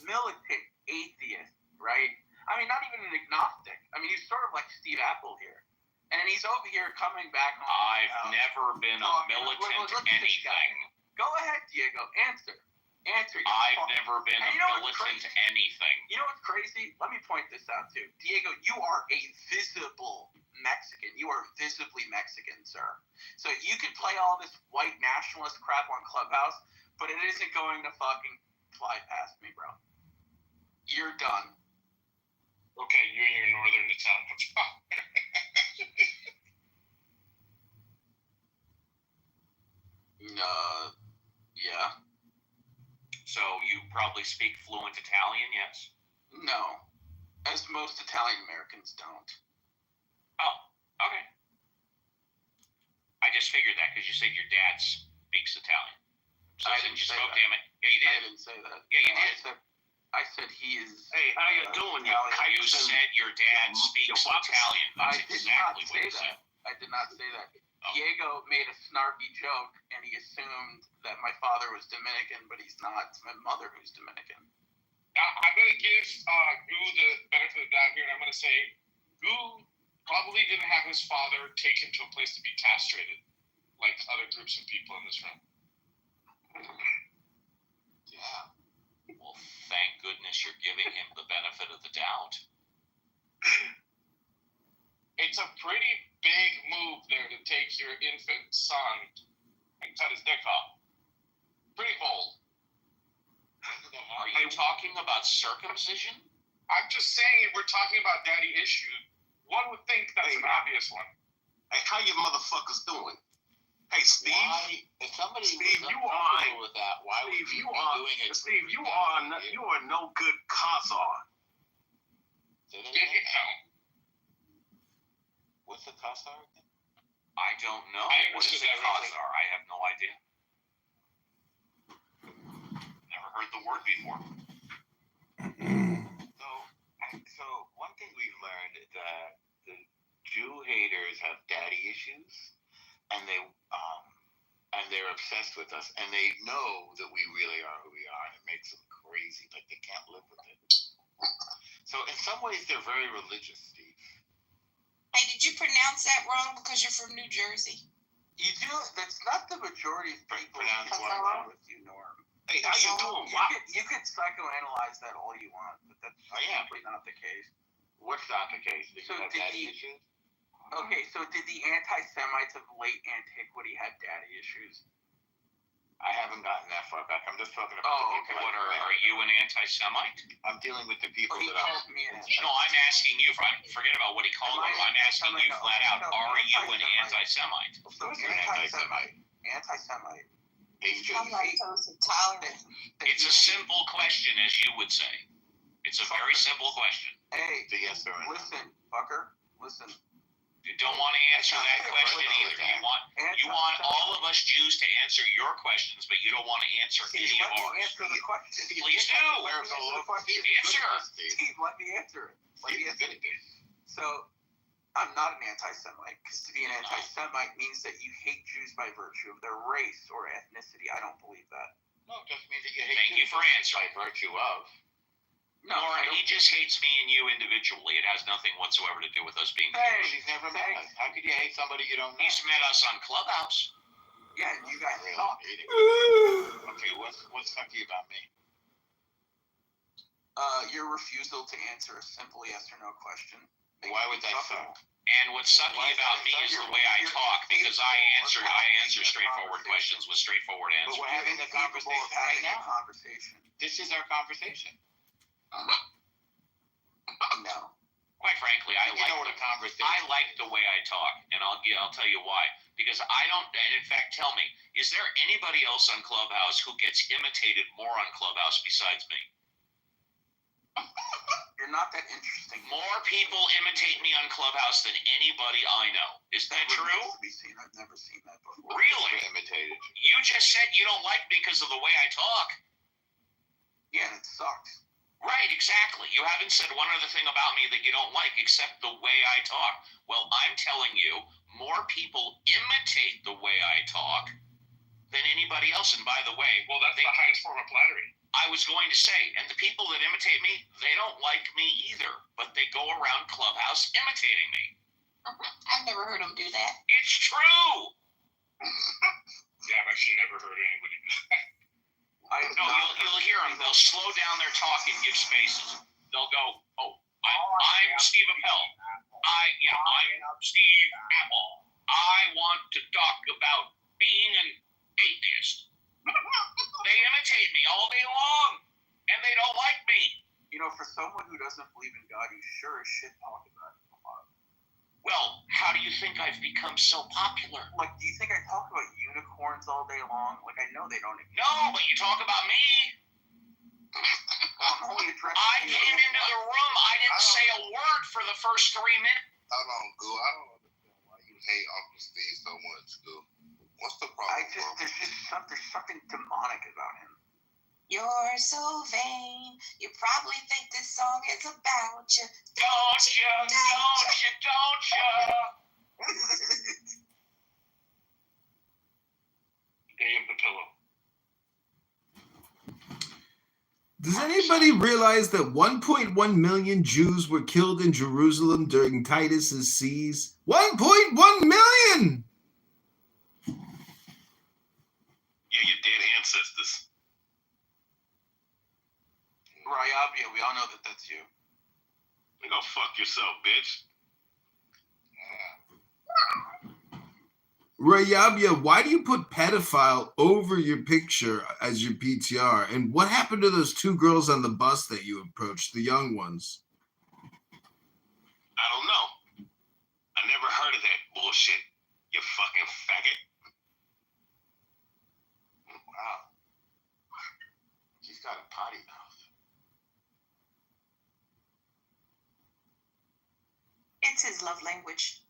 militant atheist, right? I mean, not even an agnostic. I mean, he's sort of like Steve Apple here. And he's over here coming back on. I've never been a militant anything. Go ahead, Diego. Answer. You I've fuck. never been And a you know what's militant crazy? anything. You know what's crazy? Let me point this out too. Diego, you are a visible Mexican. You are visibly Mexican, sir. So you can play all this white nationalist crap on Clubhouse, but it isn't going to fucking fly past me, bro. You're done. Okay, you and your northern Italian. Yeah. So you probably speak fluent Italian, yes? No. As most Italian Americans don't. Oh, okay. I just figured that because you said your dad's speaks Italian. So I since didn't you say spoke that. to him, yeah, you I did. didn't say that. Yeah, you No, did. I said he is. Hey, how you doing? You You said your dad speaks Italian. I That's did exactly not what say you said. that. I did not say that. Oh. Diego made a snarky joke, and he assumed that my father was Dominican, but he's not. It's my mother who's Dominican. I'm going to give Goo the benefit of the doubt here, and I'm going to say Goo probably didn't have his father take him to a place to be castrated, like other groups of people in this room. Yeah. Well, thank goodness you're giving him the benefit of the doubt. It's a pretty big move there to take your infant son and cut his dick off. Pretty bold. Are you talking about circumcision? I'm just saying, we're talking about daddy issue. One would think that's an obvious one. Hey, how you motherfuckers doing? Hey, Steve. Why, if somebody Steve, was you uncomfortable are- with that, why would Steve, you you be are. doing it? Steve, you are no good Khazar. Say that again? What's the Khazar again? I don't know. I What is understood a that wrong. Khazar? I have no idea. Never heard the word before. So one thing we've learned is that the Jew haters have daddy issues, and they're obsessed with us, and they know that we really are who we are, and it makes them crazy. Like they can't live with it. So in some ways, they're very religious, Steve. Hey, did you pronounce that wrong because you're from New Jersey? You do. That's not the majority of people. Pronounce That's one wrong with you, Norm. Hey, how you doing? You could psychoanalyze that all you want, but that's simply not the case. What's not the case? Did So you have did daddy he- issues? Okay, so did the anti-Semites of late antiquity have daddy issues? I haven't gotten that far back. I'm just talking about Oh, the okay. people. What are you an anti-Semite? I'm dealing with the people He that called are. me an No, I'm asking you. Forget about what he called you. I'm asking you flat out. Are you an anti-Semite? Of course, you're an anti-Semite. Anti-Semite. Hate Jews. I'm lactose intolerant. It's a simple question, as you would say. It's a very simple question. Hey, The yes or no. listen, fucker. Listen. You don't want to answer that question either. You want all of us Jews to answer your questions, but you don't want to answer any Steve, of let me ours. answer the question. Please do. Answer. Steve, let me answer it. So, I'm not an anti-Semite, because to be an anti-Semite means that you hate Jews by virtue of their race or ethnicity. I don't believe that. No, it just means that you hate Thank you Jews for answering. by virtue of. No, Lauren, I don't he just hates me and you individually. It has nothing whatsoever to do with us being Hey. Jews. He's never met us. How could you hate somebody you don't know? He's met us on Clubhouse. Yeah, you guys Really talk. hating. Okay, what's sucky about me? Your refusal to answer a simple yes or no question. Why would that suck? And what's sucky about me is the way I talk, because I answer straightforward questions with straightforward But answers. we're having a conversation right Having a now. conversation. This is our conversation. No. Quite frankly, I You know what a conversation I like the way I talk, and I'll tell you why. Because I don't, and in fact, tell me, is there anybody else on Clubhouse who gets imitated more on Clubhouse besides me? You're not that interesting. More people imitate me on Clubhouse than anybody I know. Is that Never true? needs to be seen. I've never seen that before. Really? We're imitated. You just said you don't like me because of the way I talk. Yeah, and it sucks. Right, exactly. You haven't said one other thing about me that you don't like except the way I talk. Well, I'm telling you, more people imitate the way I talk than anybody else. And by the way, Well, that's the highest form of flattery. I was going to say, and the people that imitate me, they don't like me either, but they go around Clubhouse imitating me. I've never heard him do that. It's true. Yeah, I've actually never heard anybody do that. No, you'll hear them. They'll slow down their talk and give spaces. They'll go, I'm Steve Appel. I'm Steve Apple. I want to talk about being an atheist. They imitate me all day long, and they don't like me. You know, for someone who doesn't believe in God, you sure as shit talk about it a lot. Well, how do you think I've become so popular? Like, do you think I talk about unicorns all day long? Like, I know they don't exist. No, but you talk about me. I'm only addressing I you. came into the room. I didn't say a word for the first 3 minutes. Hold on, Goo. I don't understand why you hate Uncle Steve so much, Goo. What's the problem? There's something demonic about him. You're so vain. You probably think this song is about you. Don't you? Dave the pillow. Does anybody realize that 1.1 million Jews were killed in Jerusalem during Titus's siege? 1.1 million! Yeah, your dead ancestors. Rayabia, we all know that that's you. You go fuck yourself, bitch. Rayabia, why do you put pedophile over your picture as your PTR? And what happened to those two girls on the bus that you approached, the young ones? I don't know. I never heard of that bullshit, you fucking faggot. Wow. He's got a potty mouth. It's his love language.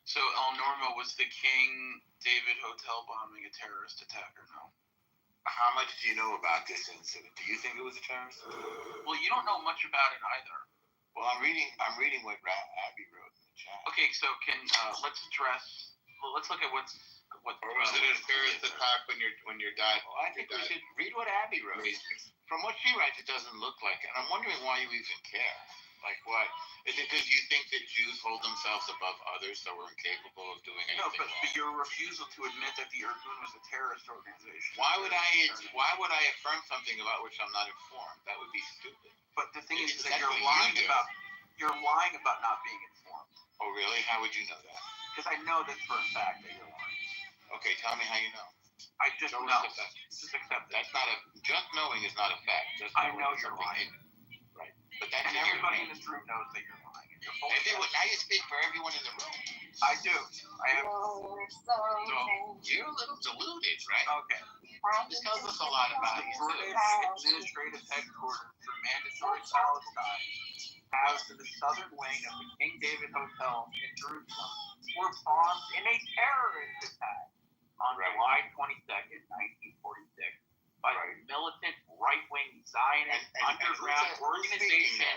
So El Normo, was the King David Hotel bombing a terrorist attack or no? How much do you know about this incident? Do you think it was a terrorist? Well, you don't know much about it either. Well, I'm reading what Abby wrote in the chat. Okay, so let's address. Well, let's look at what. Or was it a terrorist attack when you're dying? Well, I think we should read what Abby wrote. From what she writes, it doesn't look like it. And I'm wondering why you even care. Like what? Is it because you think that Jews hold themselves above others, so we're incapable of doing anything? No, but wrong? your refusal to admit that the Irgun was a terrorist organization. Why would I affirm something about which I'm not informed? That would be stupid. But the thing is that That's you're what lying you do. about not being informed. Oh, really? How would you know that? Because I know that for a fact that you're lying. Okay, tell me how you know. I just Show us know. the fact. Just accept it. That's not just knowing is not a fact. Just I knowing know is you're something lying. hidden. Right. But that's And everybody in this room knows that you're lying. And you're full of shit. Now you speak for everyone in the room. I do. I have. So you're a little deluded, right? Okay. This tells us a lot about you. British administrative headquarters for mandatory Palestine, housed in the southern wing of the King David Hotel in Jerusalem, were bombed in a terrorist attack on July 22nd, 1946, by a militant right-wing Zionist underground organization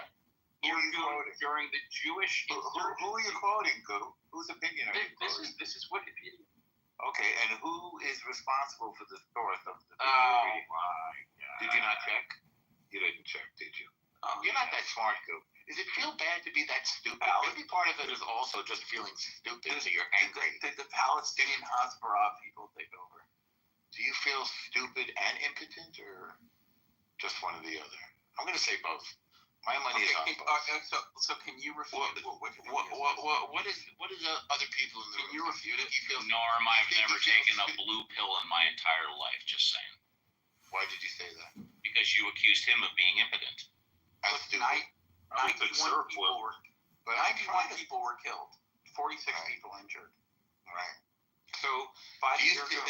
during the Jewish Who are you quoting, Goo? Whose opinion are you quoting? This is Wikipedia. Okay, and who is responsible for the source of the Oh my God! Did you not check? You didn't check, did you? You're not that smart, Goo. Does it feel bad to be that stupid? Maybe part of it is also just feeling stupid, so you're angry. Did the Palestinian Hasbara people take over? Do you feel stupid and impotent, or just one or the other? I'm going to say both. My money is on both. So can you refute what Wikipedia What is other people in the room? Can you refute it? You feel Norm, I've never taken a blue pill in my entire life, just saying. Why did you say that? Because you accused him of being impotent. I'm stupid. 91 people were killed. 46 Right. people injured. Right. So, 5 are years ago.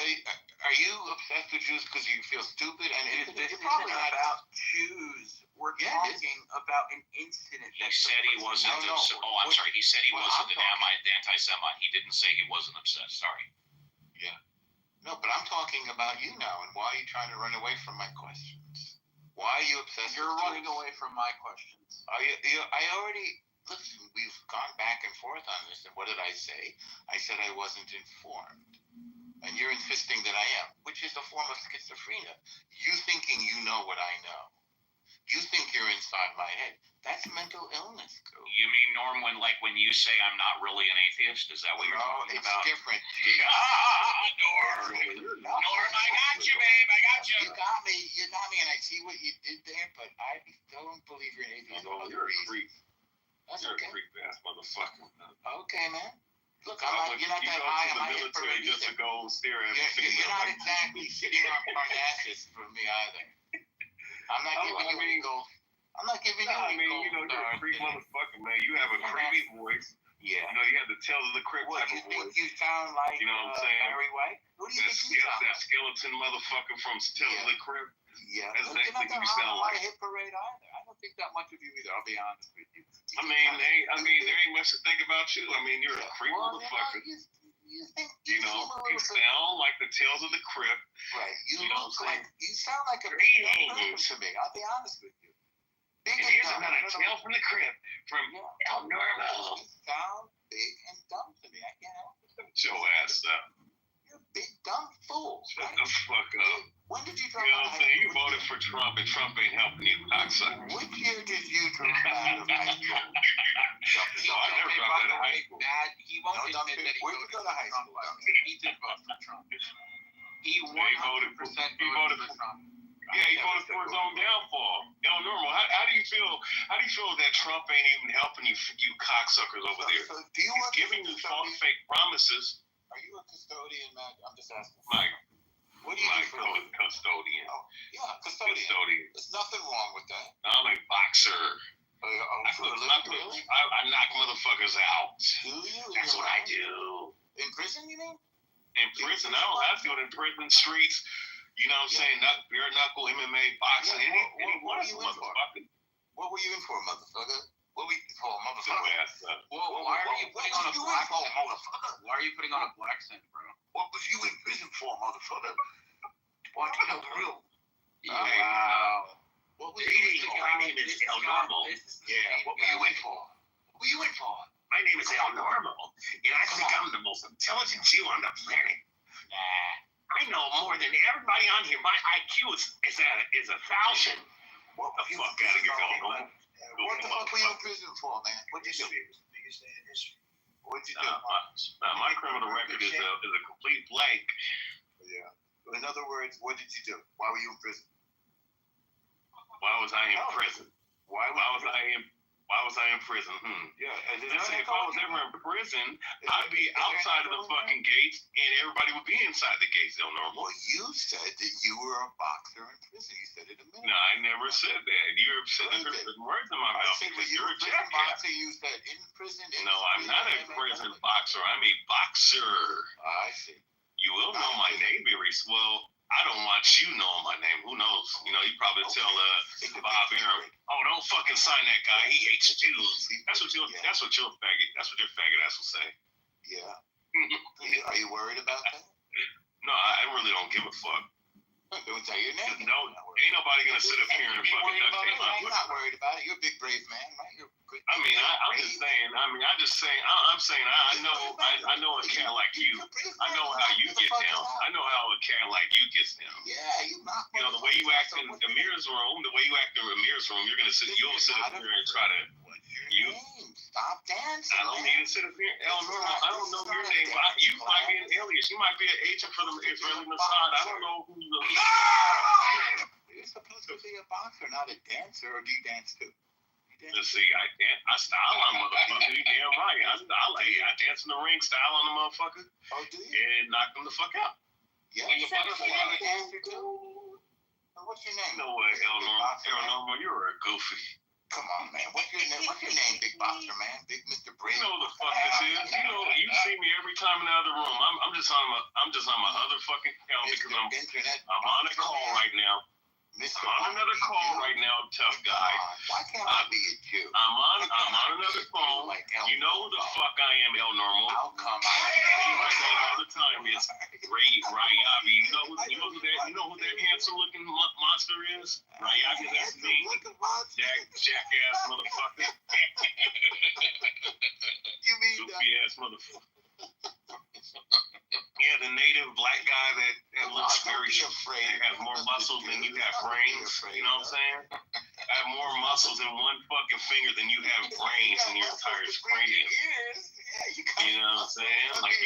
you obsessed with Jews because you feel stupid and impotent? This You're isn't probably not. about Jews. We're talking about an incident. He said he wasn't. No. I'm sorry. He said he Well, wasn't I'm an anti-Semite. He didn't say he wasn't obsessed. Sorry. No, but I'm talking about you now, and why are you trying to run away from my questions? Why are you obsessed You're with running Jews? away from my questions. Listen, we've gone back and forth on this, and what did I say? I said I wasn't informed. And you're insisting that I am, which is a form of schizophrenia. You thinking you know what I know. You think you're inside my head. That's mental illness, Goo. You mean, Norm, when you say I'm not really an atheist? Is that what you're talking it's about? different. Norm, I got you, babe. I got you. You got me, and I see what you did there, but I don't believe you're an atheist. Oh, you're a creep. That's You're okay. a creep ass motherfucker. Okay, man. Look, you're not that high on my military infrared just to either. go stare at You're not exactly sitting on Parnassus for me either. I'm not giving you any gold. I'm not giving you any gold. you're a creep motherfucker, man. You have a creepy voice. Yeah. You have the Tales of the Crypt What, type you of think voice. you sound like You know what I'm saying? Barry White? Who do you think you sound That like? skeleton motherfucker from Tales of the Crypt. Yeah. That's Look, you're not exactly what you that sound high on like. a hit parade either. I don't think that much of you either. I'll be honest with you. There ain't much to think about you. I mean, you're a creep Well, motherfucker. You know, it sound like the Tales of the Crypt. Right. You You know look what I'm like you sound like a Great big aliens. to me. I'll be honest with you. Big And and here's dumb. another Tale from the Crypt from El Normo. You sound big and dumb to me. I can't help it. Joe ass up. You're a big dumb fool. Shut Right? the fuck up. When did you You drop know out what of I'm saying? You high school? voted for Trump, and Trump ain't helping you, cocksucker. Which year did you drop out of high school? No, I never dropped out of high school. He won't No, admit that he where'd you voted go for to high Trump. school? He did vote for Trump. He He voted 100% for voted for Trump. Yeah, he voted for his own downfall. El Normo, how do you feel? How do you feel that Trump ain't even helping you cocksuckers over there? So do you He's work giving as a you false custodian? fake promises. Are you a custodian, man? I'm just asking. Mike, What do you do for a living? custodian. Oh, yeah, custodian. Custodian. There's nothing wrong with that. I'm a boxer. I For a living, really? knock motherfuckers out. Do you? In That's your what I life? do. In prison, you mean? In prison, I don't have to go in prison streets. You know what I'm saying? Bare knuckle, MMA, boxing, Yeah, any what one are you in for? motherfucker. What were you in for, motherfucker? What were you in for, Your motherfucker? ass up. Well, why are you putting on a black for, scent? motherfucker? Why are you putting on a black scent, bro? What was you in prison for, motherfucker? Why do you know the real? Wow. What were you in for? My name is El Normo. Yeah, what were you in for? What were you in for? My name is El Normo, and I think I'm the most intelligent Jew on the planet. I know more than everybody on here. My IQ is 1,000. What The fuck out of here, El Normo. What the fuck were you in prison for, man? What'd you do? What'd you do? My criminal record is a complete blank. Yeah. In other words, what did you do? Why were you in prison? Why was I in prison? Why was I in prison? Yeah. Let's say if I was ever in prison, I'd be outside of the fucking gates, and everybody would be inside the gates, El Normo. Well, you said that you were a boxer in prison. You said it a minute. No, I never said that. You're putting words in my I mouth said because that you you're were a a jackass. boxer. You said in prison. No, I'm not a prison boxer. I'm a boxer. I see. You will know my name very well. I don't want you knowing my name. Who knows? You know, you probably tell Bob Arum, oh, don't fucking sign that guy. He hates Jews. That's what your faggot ass will say. Yeah. Are you worried about that? No, I really don't give a fuck. Don't tell your name. No, ain't nobody gonna sit up here and fucking duct tape my You're not worried about it. You're a big brave man, right? You're good. I'm just saying. I know a cat like you. I know how you get down. I know how a cat like you gets down. Yeah, you knock. You know the way you act in Amir's room. You're gonna sit. You'll sit up here and try to. What's your name? Stop dancing. I don't need to sit up here. El Normo, I don't know your name. You might be an alias. You might be an agent for the Israeli Mossad. I don't know who you are. You're supposed to be a boxer, not a dancer. Or do you dance too? Let's see. I style on motherfucker. You damn right. I dance in the ring, style on the motherfucker, Oh, do you? and knock them the fuck out. Yeah. Like a butterfly. You're a dancer too? What's your name? No way, El Normo, you're a goofy. Come on, man. What's your name, big boxer, man? Big Mr. Brave. You know the fuck this is. You see me every time in the other room. I'm just on my other fucking account because I'm on a call right now. I'm on another call right now, tough guy. Why can't I be a Jew? I'm on another phone. You know who the fuck I am, El Normo. How come My name all the time is Rayabi. You know who that handsome looking monster is? Rayabi, that's me. Jackass motherfucker. You mean Goofy ass motherfucker. Yeah, the native black guy that looks very afraid. Has more muscles than you have brains. You know what I'm saying? I have more muscles in one fucking finger than you have brains in your entire cranium. You know what I'm saying? Like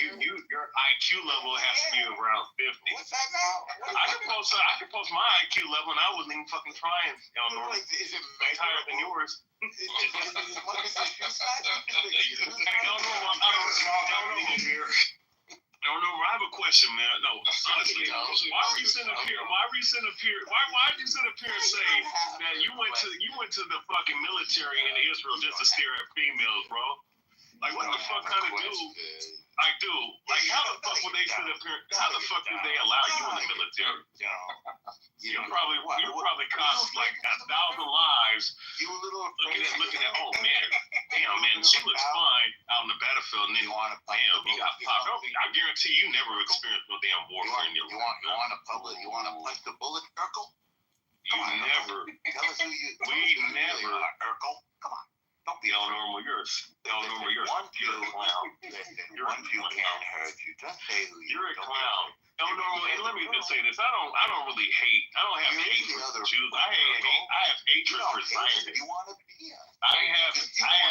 your IQ level has to be around 50. What's that now? I could post my IQ level and I wasn't even fucking trying. Is it It's higher than yours. What is this shoe size? I don't know. I have a question, man. No, honestly, why are you sitting up here? Why did you sit up here and say that you went to the fucking military in Israel just to stare at females, bro? Like, what the fuck kind of dude? Like, dude, like, how the fuck would they they sit up here? How the fuck did they allow you in the military? You probably cost like 1,000 lives. You a little Looking at, oh man, damn man, she looks fine out in the battlefield, and then damn, you got popped up. I guarantee you never experienced no damn warfare in your life. You want to punch the bullet, Urkel? You never. Tell us who you. We never. Urkel, come on. Don't be Normal, you're a one Jew. clown. Listen, one Jew can't hurt you. Just say who you. You're a clown. Normal, and let me just say this. I don't really hate. I don't have hatred for Jews. I have hatred for Zionists. You want to be I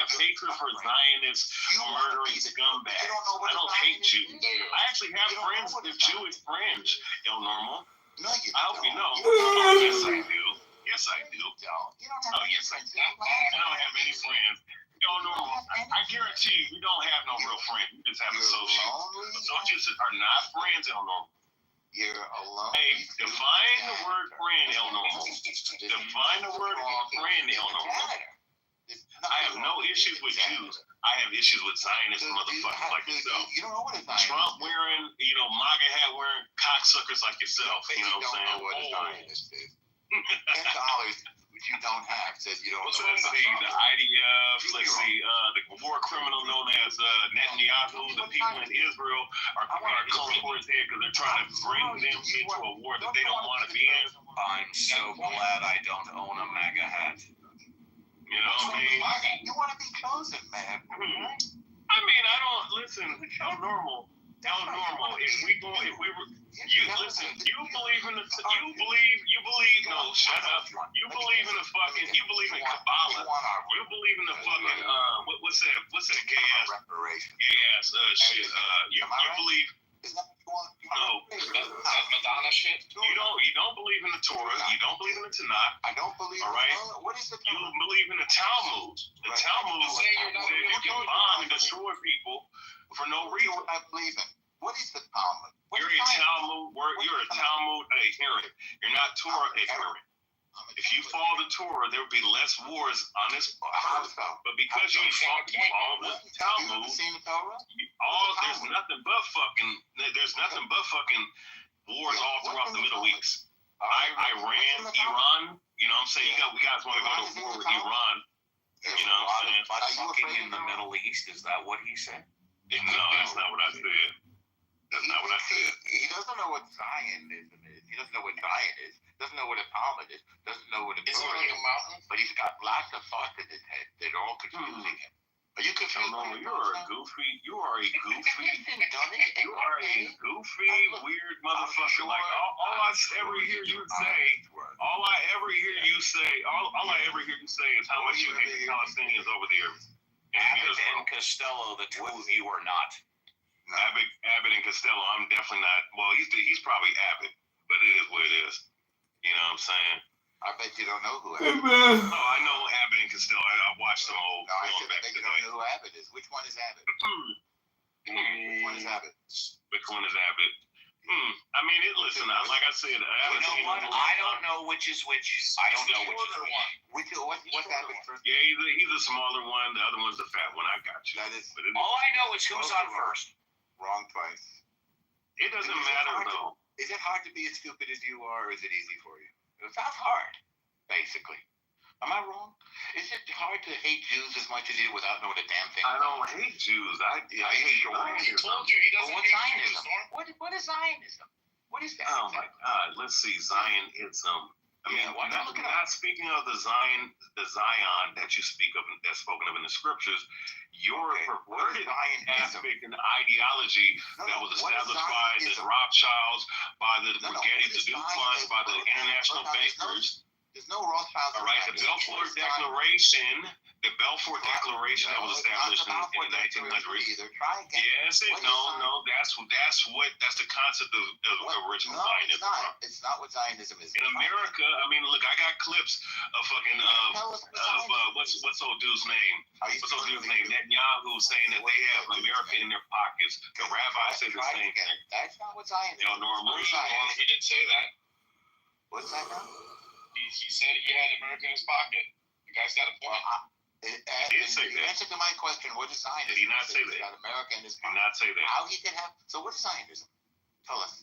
have hatred for Zionists, murdering scumbags. I don't hate Jews. I actually have friends with Jewish friends. Normal. No, you I hope you know. Oh, Yes, I do. Yes, I do. Oh, yes, I do. I don't have any friends. Normal. I guarantee you don't have no real friends. You just have associates. Associates are not friends, Normal. You're alone. Hey, define the word friend, Normal. Define the word friend, Normal. I have no issues with Jews. I have issues with Zionist motherfuckers like yourself. You don't know what a Zionist is. Trump wearing, MAGA hat wearing cocksuckers like yourself. You know what I'm saying? Know what a Zionist is. $10 which you don't have says you don't know. Let's see, the IDF, let's see, the war criminal known as Netanyahu, the people in Israel are calling for his head because they're trying to bring them into a war that they don't want to be in. I'm so glad I don't own a MAGA hat. You know what I mean? You want to be chosen, man. I mean, I don't listen. How normal? If we listen. You believe in no, shut up. You believe in Kabbalah. You believe in the fucking what's that gay ass shit. You believe. No, Madonna shit. You don't believe in the Torah. You don't believe in the Tanakh. I don't believe. All right. What is the You believe in the Talmud. The Talmud says you can bomb and destroy people for no reason. What I believe in. What is the Talmud? You're a Talmud adherent. You're not Torah adherent. If you follow the Torah, there would be less wars on this earth. But because you follow the Talmud, there's nothing but fucking wars all throughout the Middle East. Iran, Iran. You know what I'm saying? We guys want to go to war with Iran. You know what I'm saying? Fucking in the Middle East, is that what he said? No, that's not what I said. That's not what I said. He doesn't know what Zionism is. He doesn't know what Zion is. Doesn't know what a Talmud is. Doesn't know what a Torah is. But he's got lots of thoughts in his head that are all confusing him. Are you confused? You are a goofy, weird motherfucker. Like all I ever hear you say is how much you hate the Palestinians over there. Abbott and Costello, the two of you are not. Abbott and Costello, I'm definitely not. Well, he's probably Abbott, but it is what it is. You know what I'm saying? I bet you don't know who Abbott is. Oh, I know Abbott and Costello. I watched some old film back in the day. You don't know who Abbott is. Which one is Abbott? Which one is Abbott? Which one is Abbott? I mean, listen, like I said, I don't know which is which. I don't know which is which. What's Abbott first? Yeah, he's a smaller one. The other one's the fat one. I got you. All I know is who's on first. Wrong twice. It doesn't matter, though. Is it hard to be as stupid as you are, or is it easy for you? It's not hard, basically. Am I wrong? Is it hard to hate Jews as much as you do without knowing a damn thing? I don't hate Jews. I hate Zionism. He told you he doesn't hate Zionism? What is Zionism? What is that? Oh my God! Let's see, Zionism. I mean, not speaking of the Zion that you speak of, that's spoken of in the scriptures. Your perverted aspect and ideology that was established by the Rothschilds, by the Brigitte de Dupont, by the international bankers. There's no Rothschild. All right, the Balfour Declaration that was established in the 1900s. Yes, that's the concept of original Zionism. It's not what Zionism is. In America, I mean, look, I got clips of fucking what's old dude's name? Netanyahu saying that they have America in their pockets. The rabbi said the same thing. That's not what Zionism is. He didn't say that. What's that now? He said he had America in his pocket. The guy's got a point. He did say that. Answer to my question, what is Zionism? Did he not say that? Got America in his pocket. Did not say that. How he can have? So what is Zionism? Tell us.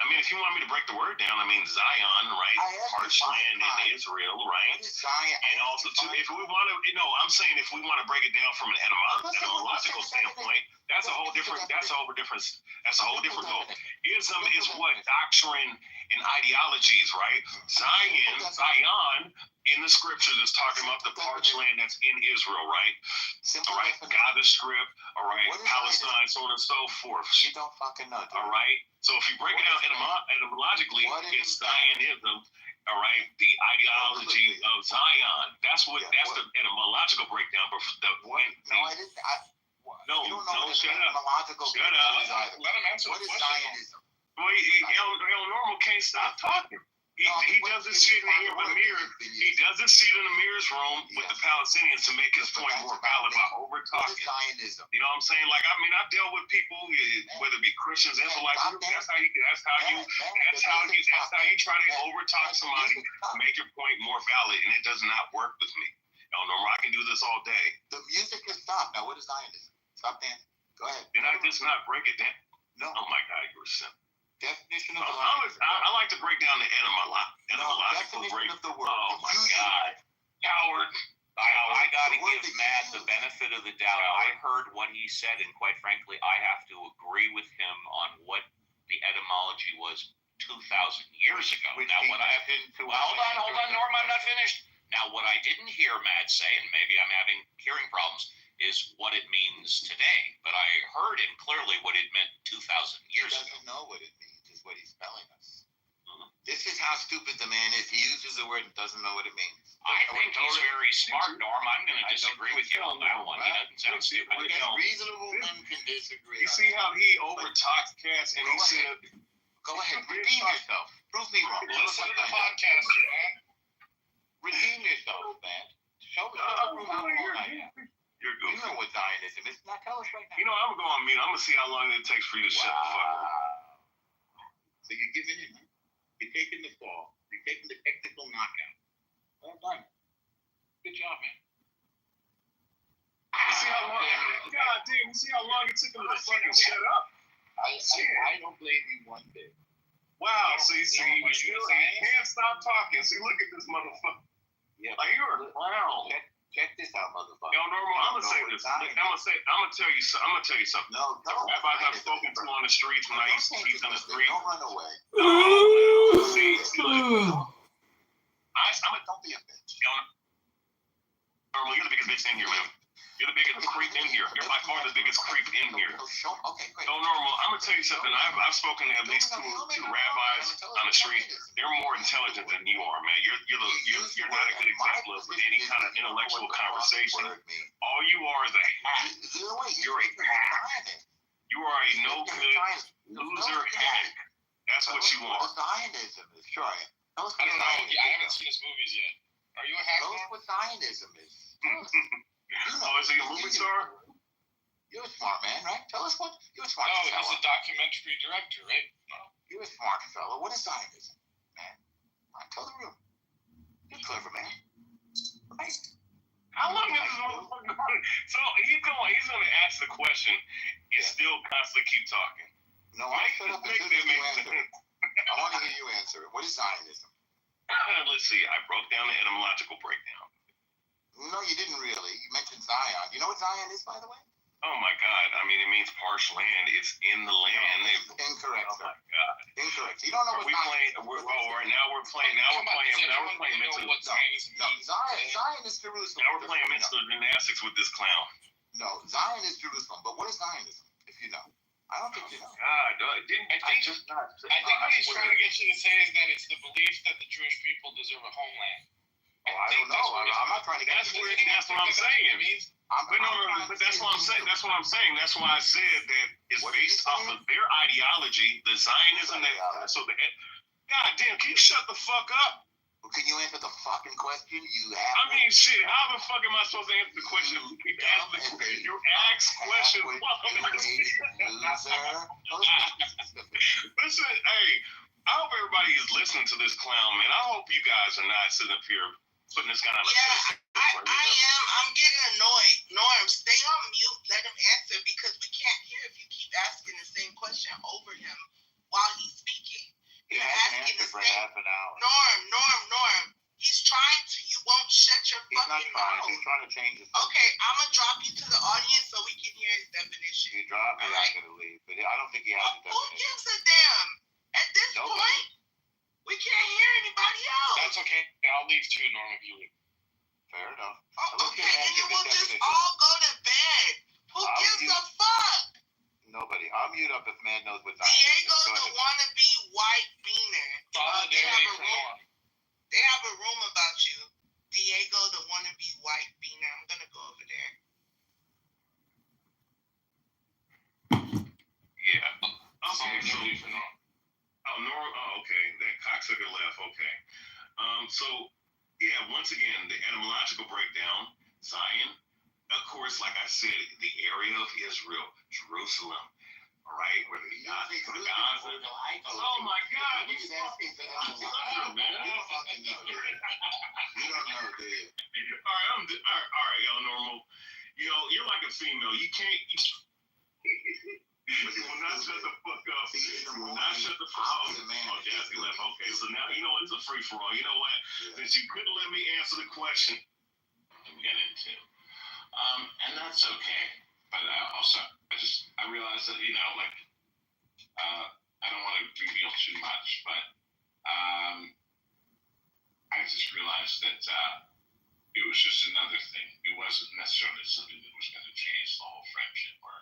I mean, if you want me to break the word down, I mean Zion, right? Parched land in Israel, right? What is Zion? And also, too, if we want to, I'm saying if we want to break it down from an etymological standpoint, that's a whole different goal. Ism is what doctrine and ideologies, right? Zion in the scriptures is talking about the parched land that's in Israel, right? All right, Gaza Strip, all right, Palestine, so on and so forth. You don't fucking know. All right. So if you break it out etymologically, it's Zionism. All right, the ideology of Zion. That's the etymological breakdown. But I didn't. Shut up. Let him answer what the is question. Zionism? Well, El Normal can't stop talking. He does this shit in the mirror. He does this shit in the mirror's room with the Palestinians to make his point more valid by over talking. Zionism. You know what I'm saying? Like, I mean, I've dealt with people, whether it be Christians, Israelites. That's how you try to over talk somebody to make your point more valid, and it does not work with me. El Normal, I can do this all day. The music is stopped. Now, what is Zionism? Stop dancing. Go ahead. Did I just not break it down? No. Oh my God, you're simple. Definition of I like to break down the etymological break. Of the word. Oh my God, Howard. I gotta give Matt the benefit of the doubt. I heard what he said, and quite frankly, I have to agree with him on what the etymology was 2,000 years ago. Now, what I have hold on, Norm, I'm not finished. Now, what I didn't hear Matt say, and maybe I'm having hearing problems, is what it means today. But I heard him clearly what it meant 2,000 years ago. He doesn't know what it means, is what he's telling us. This is how stupid the man is. He uses the word and doesn't know what it means. I think he's very smart, Norm. I'm going to disagree with you on that one. He doesn't sound stupid. Reasonable men can disagree. You see how he overtalks cats, and he said, "Go ahead, redeem yourself. Prove me wrong. Listen to the podcast, man. Redeem yourself, man. Show me how wrong I am." You're You know what Zionism is. Now tell us right now. I'm gonna go on mute. I'm gonna see how long it takes for you to shut the fuck up. So you're giving in, man. You're taking the fall. You're taking the technical knockout. Well done. Good job, man. You see how long? God damn! You see how long it took him to fucking shut up? I don't blame you one bit. Wow. See, you can't stop talking. See, look at this motherfucker. Yeah. Like you're a clown. Check this out, motherfucker. Normal. I'm gonna say this. I'm gonna tell you something. No, the rabbis I've spoken to on the streets when I used to teach on the street. Don't run away. Don't be a bitch. Normal, you're the biggest bitch in here, man. You're the biggest creep in here. You're by far the biggest creep in here. Okay, great. Normal, I'm gonna tell you something. I've spoken to at least two rabbis on the street. They're more intelligent than you are, man. You're not a good example of any kind of intellectual conversation. All you are is a hack. You're a hack. You are a no good loser hack. That's what you are. Zionism is. Sure. I don't know. I haven't seen his movies yet. Are you a hack? Tell us what Zionism is. Is he a movie star? You're a smart man, right? Tell us what you're a smart No, fellow. he's a documentary director, right? No. You're a smart fellow. What is Zionism, man? Tell the room. You're clever, man. Right? How long is this motherfucker going? So he's gonna ask the question and still constantly keep talking. No, I shut up until you answer it. I want to hear you answer it. What is Zionism? Let's see. I broke down the etymological breakdown. No, you didn't really. You mentioned Zion. You know what Zion is, by the way? Oh my God! I mean, it means parched land. It's in the land. Incorrect. Oh my God! Incorrect. You don't know what Zion is. Now we're playing mental. What Zionism means. Zion is Jerusalem. Now we're playing mental gymnastics with this clown. No, Zion is Jerusalem. But what is Zionism? If you know, I don't think you know. God, I think what he's trying to get you to say is that it's the belief that the Jewish people deserve a homeland. I don't know. I'm not trying to get That's what I'm saying. But that's what I'm saying. That's what I'm saying. That's why I said that it's based off of their ideology, the Zionism. God damn, can you shut the fuck up? Well, can you answer the fucking question you have? I mean, shit, how the fuck am I supposed to answer the question? You ask questions. Listen, hey, I hope everybody is listening to this clown, man. I hope you guys are not sitting up here putting this guy on I am. I'm getting annoyed. Norm, stay on mute. Let him answer because we can't hear if you keep asking the same question over him making answer his for thing. half an hour. Norm. He's trying to. You won't shut your He's not fucking trying. mouth. He's trying to change his. Okay, I'm gonna drop you to the audience so we can hear his definition. You drop me, Alright. I'm gonna leave. But I don't think he has a Who definition. gives a damn? At this Nobody. point, we can't hear anybody else. That's okay. I'll leave too, Norm, if you leave. Fair enough. Oh, Look at okay, that, and give then it we'll just definition. all go to bed. Who I'll gives use- a fuck? Nobody. I'll mute up if man knows what time. Diego, the wannabe white beaner. Solidarity for Norm. They have a room about you. Diego, the wannabe white beaner. I'm gonna go over there. Yeah. Okay, so Solidarity for Norm. okay, that cocksucker left. Okay. So yeah, once again, the etymological breakdown, Zion, of course, like I said, the area of Israel, Jerusalem, all right, where the Gaza. Oh my God, you fucking sucker, man. You don't fucking know, dude. You don't know, do you? All right, y'all normal. You know, you're like a female. You can't. You will not shut the fuck up. You will not shut the fuck up. Oh, Jazzy left. Okay, so now you know it's a free for all. You know what? Since you couldn't let me answer the question, I'm getting into. And that's okay. But also, I realized that I don't want to reveal too much, but I just realized that it was just another thing. It wasn't necessarily something that was going to change the whole friendship, or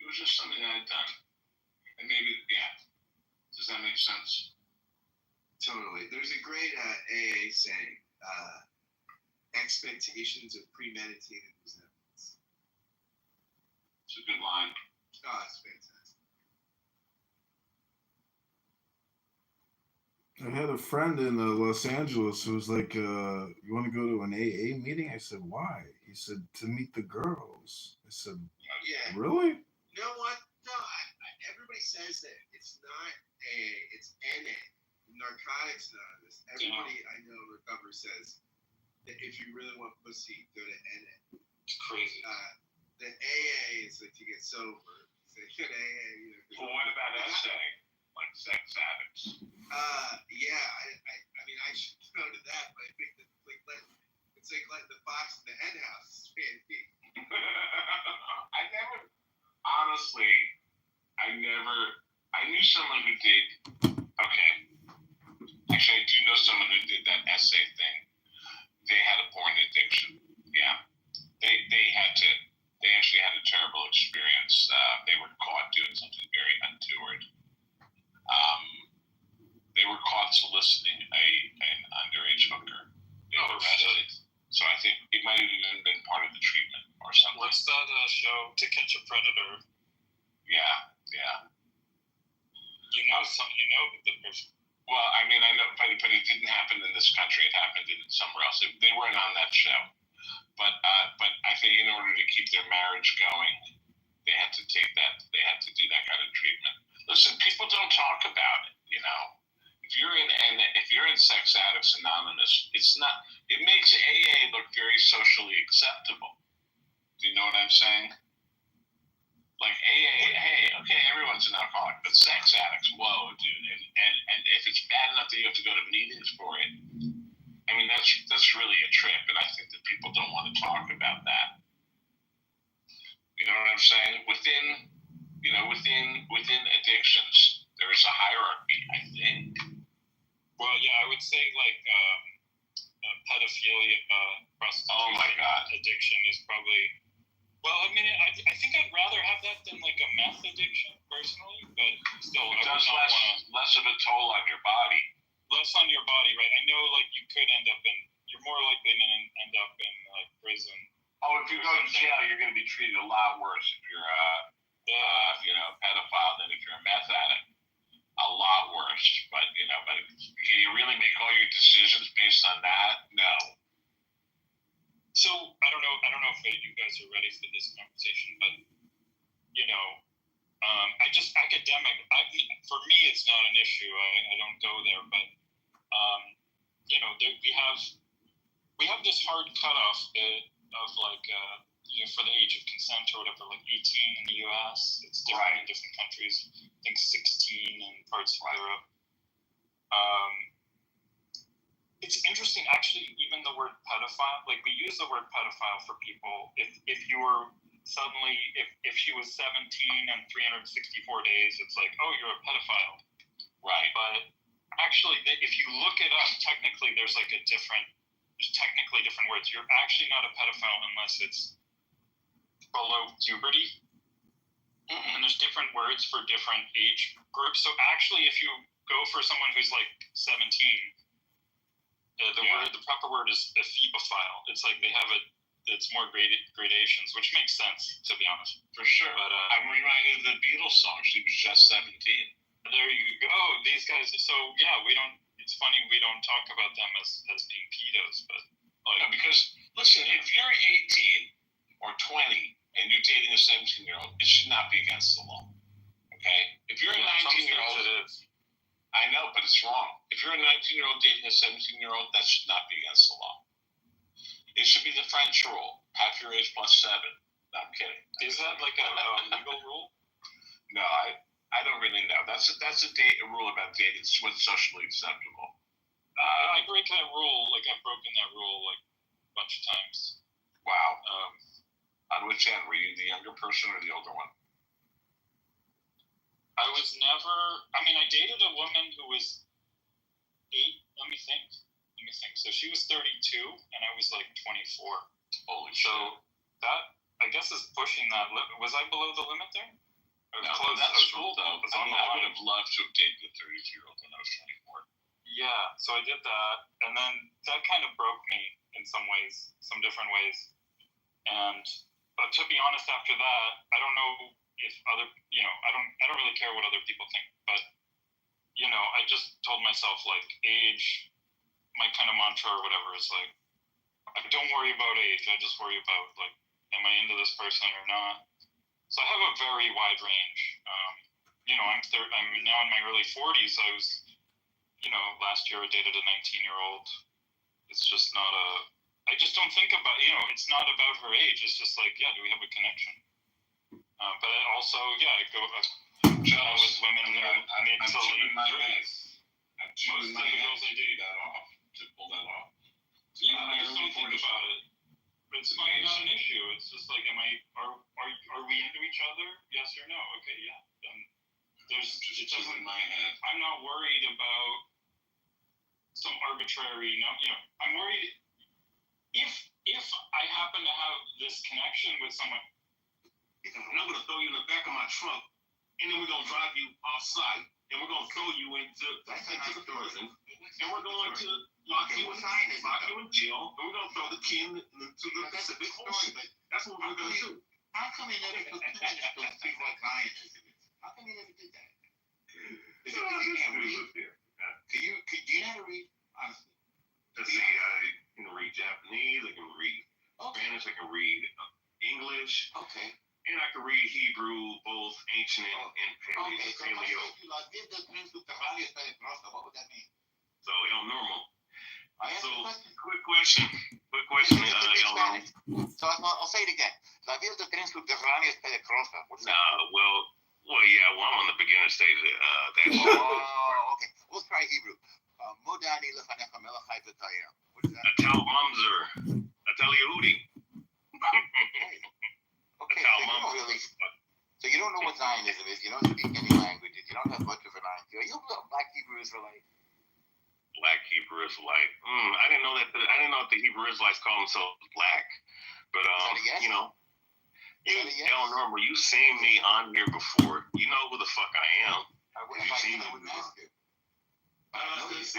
it was just something I had done. And maybe, yeah. Does that make sense? Totally. There's a great AA saying, expectations of premeditated resentments. It's a good line. Oh, it's fantastic. I had a friend in Los Angeles who was like, you want to go to an AA meeting? I said, why? He said, to meet the girls. I said, Yeah. really? You know what? No, everybody says that it's not AA, it's NA. Narcotics Anonymous. Everybody I know recover says that if you really want pussy, go to NA. It's crazy. The AA is like to get sober. So you go to AA, Well, what about SA? Like sex addicts? Yeah, I mean, I should go to that, but I think that it's like letting the fox in the hen house. I knew someone who did, okay. Actually, I do know someone who did that essay thing. They had a porn addiction. Yeah. They actually had a terrible experience. They were caught doing something very untoward. They were caught soliciting an underage hooker. They were arrested. So I think it might have even been part of the treatment or something. What's that show, To Catch a Predator? Yeah. You know the person. Well, I mean, I know, but it didn't happen in this country. It happened somewhere else. They weren't on that show. But I think in order to keep their marriage going, they had to take that. They had to do that kind of treatment. Listen, people don't talk about it. You know, if you're in Sex Addicts Anonymous, it makes AA look very socially acceptable. Do you know what I'm saying? Like AA, hey, okay, everyone's an alcoholic, but sex addicts, whoa, dude. And if it's bad enough that you have to go to meetings for it, I mean, that's really a trip, and I think that people don't want to talk about that. You know what I'm saying? Within addictions, there is a hierarchy, I think. Well, yeah, I would say like pedophilia, prostitution, Oh my God. addiction is probably. Well, I mean, I think I'd rather have that than like a meth addiction personally, but still, It I would does not want less of a toll on your body. less on your body, right? I know, like you could you're more likely to end up in like prison. Oh, if you go to jail, you're going to be treated a lot worse if you're a pedophile than if you're a meth addict. A lot worse, but can you really make all your decisions based on that? No. So I don't know if you guys are ready for this conversation, but I just academic. For me, it's not an issue. I don't go there, but we have this hard cutoff of like for the age of consent or whatever, like 18 in the U.S. It's different in different countries. I think 16 in parts of Europe. It's interesting, actually, even the word pedophile, like we use the word pedophile for people. If you were suddenly, if she was 17 and 364 days, it's like, oh, you're a pedophile. Right. But actually, if you look it up, technically there's technically different words. You're actually not a pedophile unless it's below puberty. And there's different words for different age groups. So actually, if you go for someone who's like 17, the proper word is ephebophile. It's like they have it's more gradations, which makes sense, to be honest. For sure. But I'm reminded of the Beatles song. She was just 17. There you go. These guys. So yeah, we don't. It's funny we don't talk about them as being pedos, but No, because listen, if you're 18 or 20 and you're dating a 17-year-old, it should not be against the law. Okay? If you're a 19-year-old, it is. I know, but it's wrong. If you're a 19-year-old dating a 17-year-old, that should not be against the law. It should be the French rule: half your age plus 7. No, I'm kidding. Is that like a legal rule? No, I don't really know. That's a rule about dating what's socially acceptable. I break that rule. Like I've broken that rule like a bunch of times. Wow. On which end? Were you the younger person or the older one? I was never. I mean, I dated a woman who was 8. Let me think. So she was 32, and I was like 24. Holy so shit. That, I guess, is pushing that limit. Was I below the limit there? No, that's cool though. I would have loved to have dated a 32-year-old when I was 24. Yeah, so I did that, and then that kind of broke me in some ways, some different ways. But to be honest, after that, I don't know if I don't really care what other people think, but I just told myself like age, my kind of mantra or whatever is like, I don't worry about age. I just worry about like, am I into this person or not? So I have a very wide range. I'm now in my early 40s. I was, last year I dated a 19-year-old. It's just not I just don't think about, it's not about her age. It's just like, yeah, do we have a connection? But I also, I go with women in their mid to late 30s. Most of the girls I date to pull that off. Yeah, I just don't think about it. But it's not an issue. It's just like, are we into each other? Yes or no? Okay, yeah. Then it doesn't. In my head. I'm not worried about some arbitrary. I'm worried if I happen to have this connection with someone. And I'm gonna throw you in the back of my trunk, and then we're gonna drive you outside, and we're gonna throw you into the prison, and we're going to lock you in jail, and we're gonna throw the key into the Pacific Ocean. That's what we're gonna do. How come he never took 2 minutes to see what Zionism is? How come he never did that? Because he can't read. Can you never read? Honestly. Let's see, I can read Japanese, I can read Spanish, I can read English. Okay. And I can read Hebrew, both ancient and paleo. Okay, so if I say la vida transubterránea está de crosta, what would that mean? So, El Normal. I asked a question. Quick question, El Normal. So I'll say it again. La vida transubterránea está de crosta. What's that? Well, I'm on the beginner stage. Okay. We'll try Hebrew. Modani lefanecha melech hayta tayem. What is that? Atal Mamzer. Atal Yehudi. Okay, so you don't know what Zionism is. You don't speak any languages. You don't have much of an idea. You're a Black Hebrew Israelite. Black Hebrew Israelite. I didn't know that the Hebrew Israelites call themselves black. But El Normal, you seen me on here before. You know who the fuck I am. You've seen me before. Let's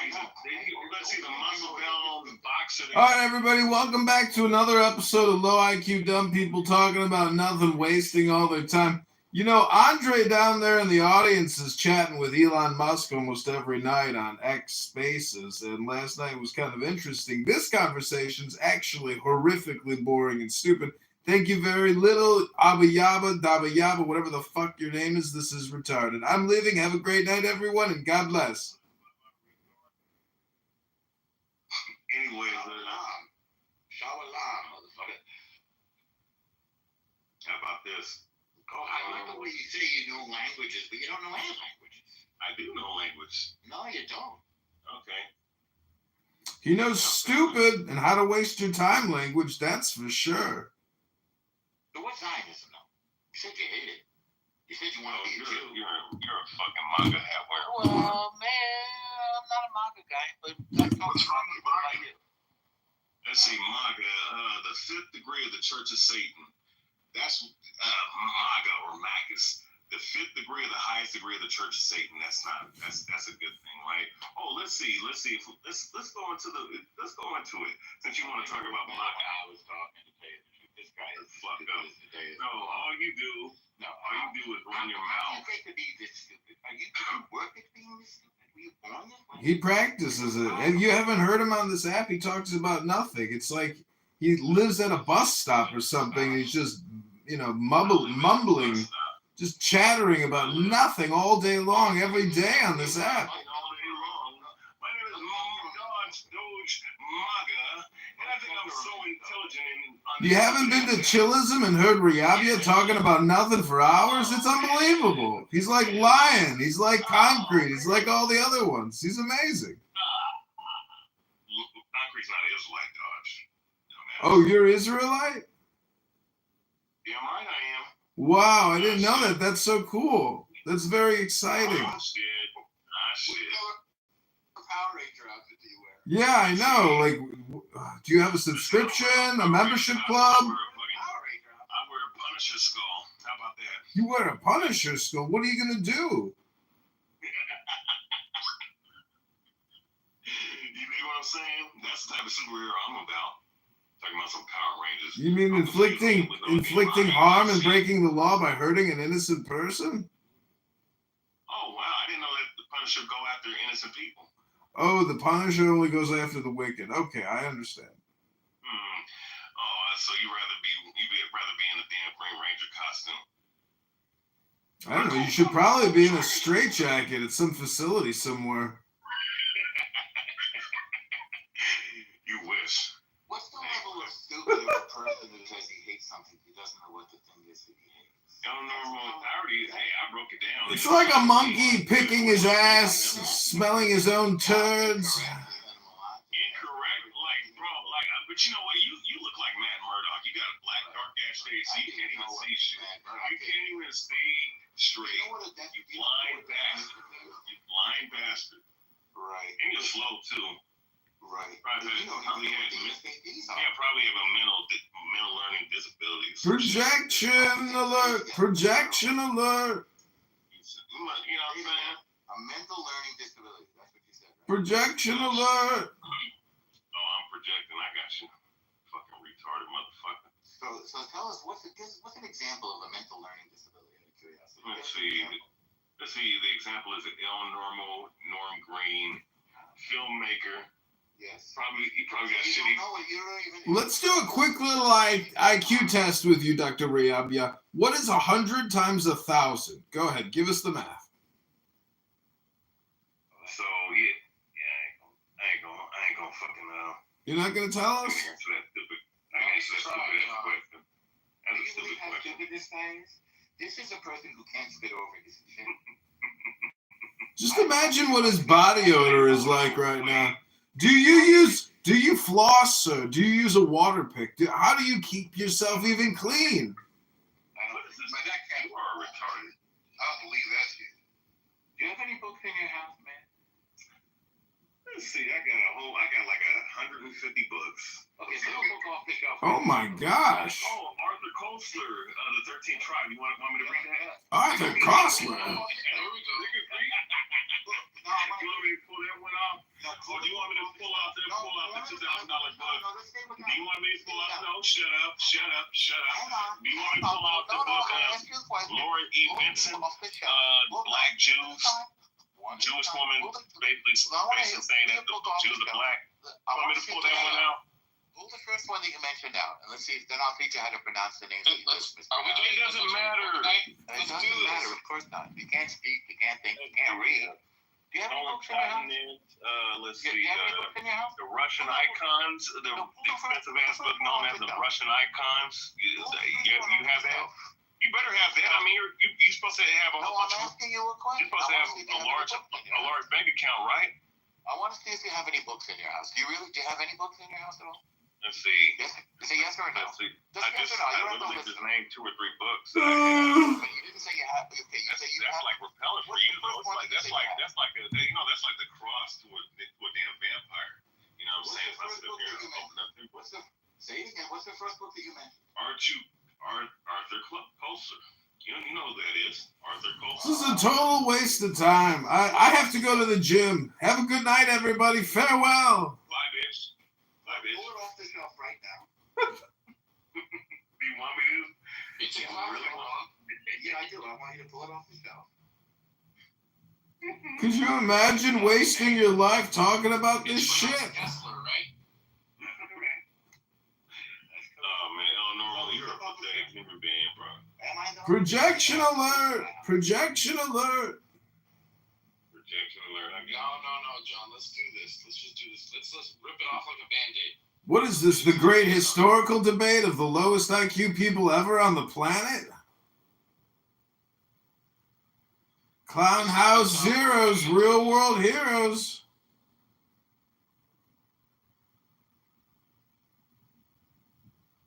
see the muscle bound boxer. All right, everybody, welcome back to another episode of Low IQ Dumb People talking about nothing, wasting all their time. Andre down there in the audience is chatting with Elon Musk almost every night on X Spaces, and last night was kind of interesting. This conversation's actually horrifically boring and stupid. Thank you very little, Abba Yaba, Daba Yaba, whatever the fuck your name is. This is retarded. I'm leaving. Have a great night, everyone, and God bless. Anyway, Shalom, motherfucker. How about this? I like the way you say you know languages, but you don't know any languages. I do know language. No, you don't. Okay. He knows stupid and how to waste your time language, that's for sure. So what's Zionism though? You said you hate it. You said you want to be a Jew. You're a fucking MAGA hat wearer. Well, man, I'm not a MAGA guy, but I'm talking about people like you. Let's see, MAGA, the fifth degree of the Church of Satan. That's MAGA or MAGAs. The fifth degree of the highest degree of the Church of Satan. That's a good thing, right? Oh, let's see. Let's go into it. Since you want to talk about MAGA. I was talking to tell you the truth. This guy is fucked up. No, all you do is run your How mouth. do you get to be this stupid? Did you work at being this stupid? Were you born this way? He practices it. And you haven't heard him on this app. He talks about nothing. It's like he lives at a bus stop or something. He's just, mumbling, just chattering about nothing all day long, every day on this app. My name is Doge MAGA, and I think I'm so intelligent. You haven't been to Chillism and heard Riabia talking about nothing for hours? It's unbelievable. He's like Lion. He's like Concrete. He's like all the other ones. He's amazing. Concrete's not Israelite, Dodge. Oh, you're Israelite? Damn right I am. Wow, I didn't know that. That's so cool. That's very exciting. I shit. What Power Ranger outfit do you wear? Yeah, I know. Like, do you have a subscription, a membership club? I wear a Punisher skull. How about that? You wear a Punisher skull. What are you gonna do? You dig what I'm saying? That's the type of superhero I'm about. Talking about some Power Rangers. You mean inflicting harm and breaking the law by hurting an innocent person? Oh wow, I didn't know that the Punisher go after innocent people. Oh, the Punisher only goes after the wicked. Okay, I understand. Oh, so you'd rather be in the damn Green Ranger costume. I don't know. You should probably be in a straitjacket at some facility somewhere. You wish. What's the level of stupid of a person who says he hates something he doesn't know what the thing is that he hates? I broke it down. It's like a monkey picking his ass, smelling his own turds. Incorrect, but you know what? You look like Matt Murdock. You got a black, dark ass face, so you can't even see shit. You can't even see straight. You blind bastard. You blind bastard. Right. And you're slow too. Right. Probably have a mental learning disabilities. Projection alert! Projection alert! You know what I'm saying? A mental learning disability. That's what you said, right? Projection alert! Oh, I'm projecting. I got you. Fucking retarded motherfucker. So tell us, what's an example of a mental learning disability, out of curiosity? Let's see. The example is Norm Green, filmmaker. Yes. He probably got shitty. Let's do a quick little IQ test with you, Dr. Riabia. What is 100 times 1,000? Go ahead, give us the math. So I ain't gonna fucking You're not gonna tell us? answer that stupid. I answer that stupid ass question. That's a stupid How question. stupid this guy is? This is a person who can't spit over his shit. Just imagine what his body odor is like right now. Do you floss, sir? Do you use a water pick? How do you keep yourself even clean? You are retarded. I don't believe that shit. Do you have any books in your house, man? Let's see. I got like 150 books. Okay, so book off the shelf. Oh my gosh. Oh, Arthur Koestler, the 13th Tribe. You want me to read that? Arthur Koestler. Here we go. You want me to pull that one off? Or do you want me to pull out the $2,000 book? Do you want me to pull out? No, shut up. Do you want me to pull out the book of Laura E. Benson, Black Jews? Jewish woman basically saying that the Jews are black. You want me to pull that one out? Pull the first one that you mentioned out, and let's see if then I'll teach you how to pronounce the names. It doesn't matter. It doesn't matter, of course not. You can't speak, you can't think, you can't read. Do you have any books in your house? Let's see. Do you have any books in your house? The Russian icons, the expensive ass book known as the Russian icons. You have that? You better have that. I mean, you're supposed to have a whole bunch of. I'm asking you a question. You're supposed to have a large bank account, right? I want to see if you have any books in your house. Do you have any books in your house at all? Let's see. Yes. Say yes or no. Let's see. Just yes or no. You don't literally have to just listen. named 2 or 3 books. But you didn't say you have. Okay, you That's, say you that's have. like repellent for What's you, the though. first one that you say you have? That's like the cross to a damn vampire. You know what I'm saying? If I sit up here and open up people. Say it again. What's the first book that you mentioned? Arthur Koestler. You know who that is. Arthur Koestler. This is a total waste of time. I have to go to the gym. Have a good night, everybody. Farewell. Bye, bitch. Bye, bitch. Pull it off the shelf right now. Do you want me to? It's You really want? Yeah, I do. I want you to pull it off the shelf. Could you imagine wasting your life talking about this shit? Kessler, right? Oh man, Eleanor, you're a pathetic human being, bro. Am I not? Projection alert. Projection alert. Projection alert. I No, John. Let's do this. Let's just do this. Let's rip it off like a Band-Aid. What is this? The great historical debate of the lowest IQ people ever on the planet? Clown House Zeros, real world heroes.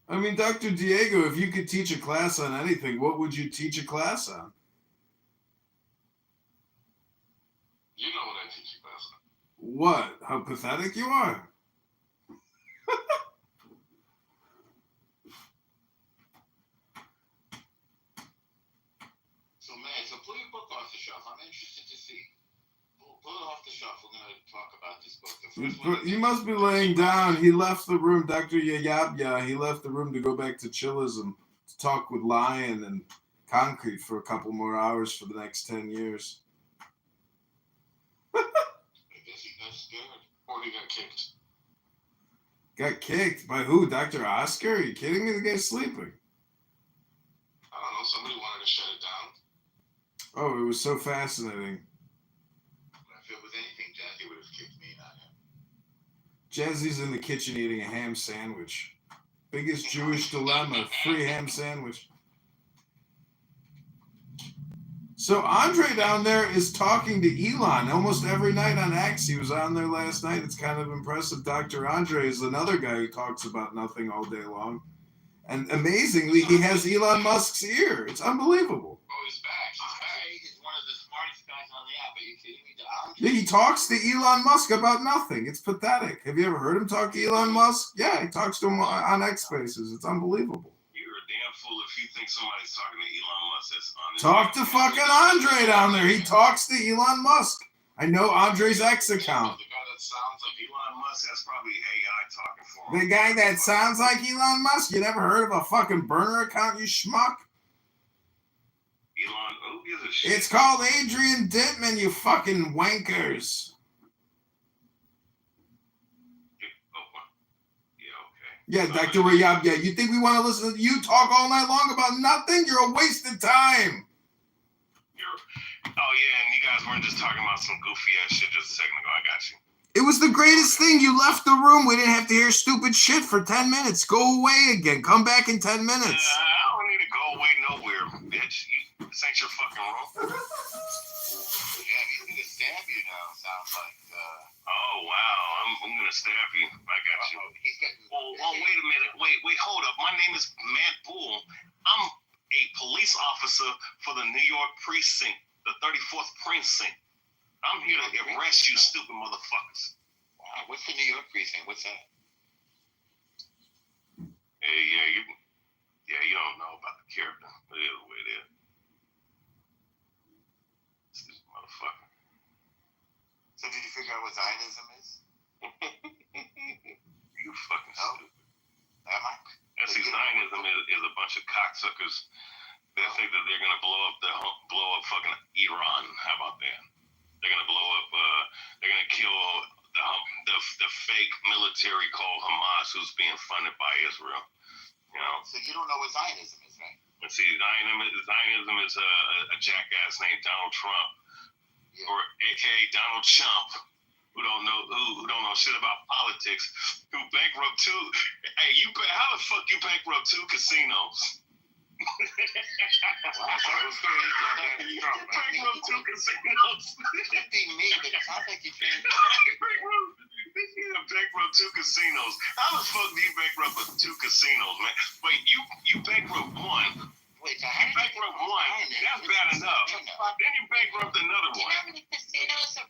I mean, Dr. Diego, if you could teach a class on anything, what would you teach a class on? You know what I teach you, class. What? How pathetic you are. So, man, pull your book off the shelf. I'm interested to see. Pull it off the shelf. We're going to talk about this book. The first one You must be laying down. He left the room, Dr. Yayabya. He left the room to go back to chillism, to talk with Lion and Concrete for a couple more hours for the next 10 years. I guess he got scared. Or he got kicked. Got kicked by who? Dr. Oscar? Are you kidding me? The guy's sleeping. I don't know. Somebody wanted to shut it down. Oh, it was so fascinating. If it was anything, Jazzy would have kicked me, not him. Jazzy's in the kitchen eating a ham sandwich. Biggest Jewish dilemma, free ham sandwich. So Andre down there is talking to Elon almost every night on X. He was on there last night. It's kind of impressive. Dr. Andre is another guy who talks about nothing all day long. And amazingly, he has Elon Musk's ear. It's unbelievable. Oh, he's back. He's one of the smartest guys on the app. Are you kidding me? Yeah, he talks to Elon Musk about nothing. It's pathetic. Have you ever heard him talk to Elon Musk? Yeah, he talks to him on X Spaces. It's unbelievable. You're a damn fool if you think somebody's talking to Elon Musk that's on this. Talk to fucking Andre down there. He talks to Elon Musk. I know Andre's X account. The guy that sounds like Elon Musk, that's probably AI talking for him. The guy that sounds like Elon Musk? You never heard of a fucking burner account, you schmuck? Elon, who gives a shit? It's called Adrian Dittman, you fucking wankers. Yeah, Dr. Rayab, yeah. You think we want to listen to you talk all night long about nothing? You're a waste of time. Oh, yeah, and you guys weren't just talking about some goofy ass shit just a second ago. I got you. It was the greatest thing. You left the room. We didn't have to hear stupid shit for 10 minutes. Go away again. Come back in 10 minutes. I don't need to go away nowhere, bitch. This ain't your fucking room. Yeah, he's going to stab you now, sounds like. Oh, wow. I'm going to stab you. I got you. Oh, wait a minute. Wait, hold up. My name is Matt Bull. I'm a police officer for the New York precinct, the 34th precinct. I'm here to arrest you, stupid motherfuckers. Wow, what's the New York precinct? What's that? Hey, you don't know about the character. But it is the way it is. Stupid motherfucker. So did you figure out what Zionism is? You fucking stupid. Am I? See, Zionism is a bunch of cocksuckers that think that they're gonna blow up fucking Iran. How about that? They're gonna blow up. They're gonna kill the fake military called Hamas, who's being funded by Israel. You know. So you don't know what Zionism is, right? Let's see, Zionism is a jackass named Donald Trump, or AKA Donald Chump, who don't know shit about politics, who bankrupt two. Hey, how the fuck you bankrupt two casinos? You bankrupt 2 casinos. Could be me, but it sounds like you're trying to. Bankrupt 2 casinos. How the fuck do you bankrupt 2 casinos, man? Wait, you bankrupt one. Wait, You bankrupt one. That's bad enough. Then you bankrupt another Do you one. know how many casinos are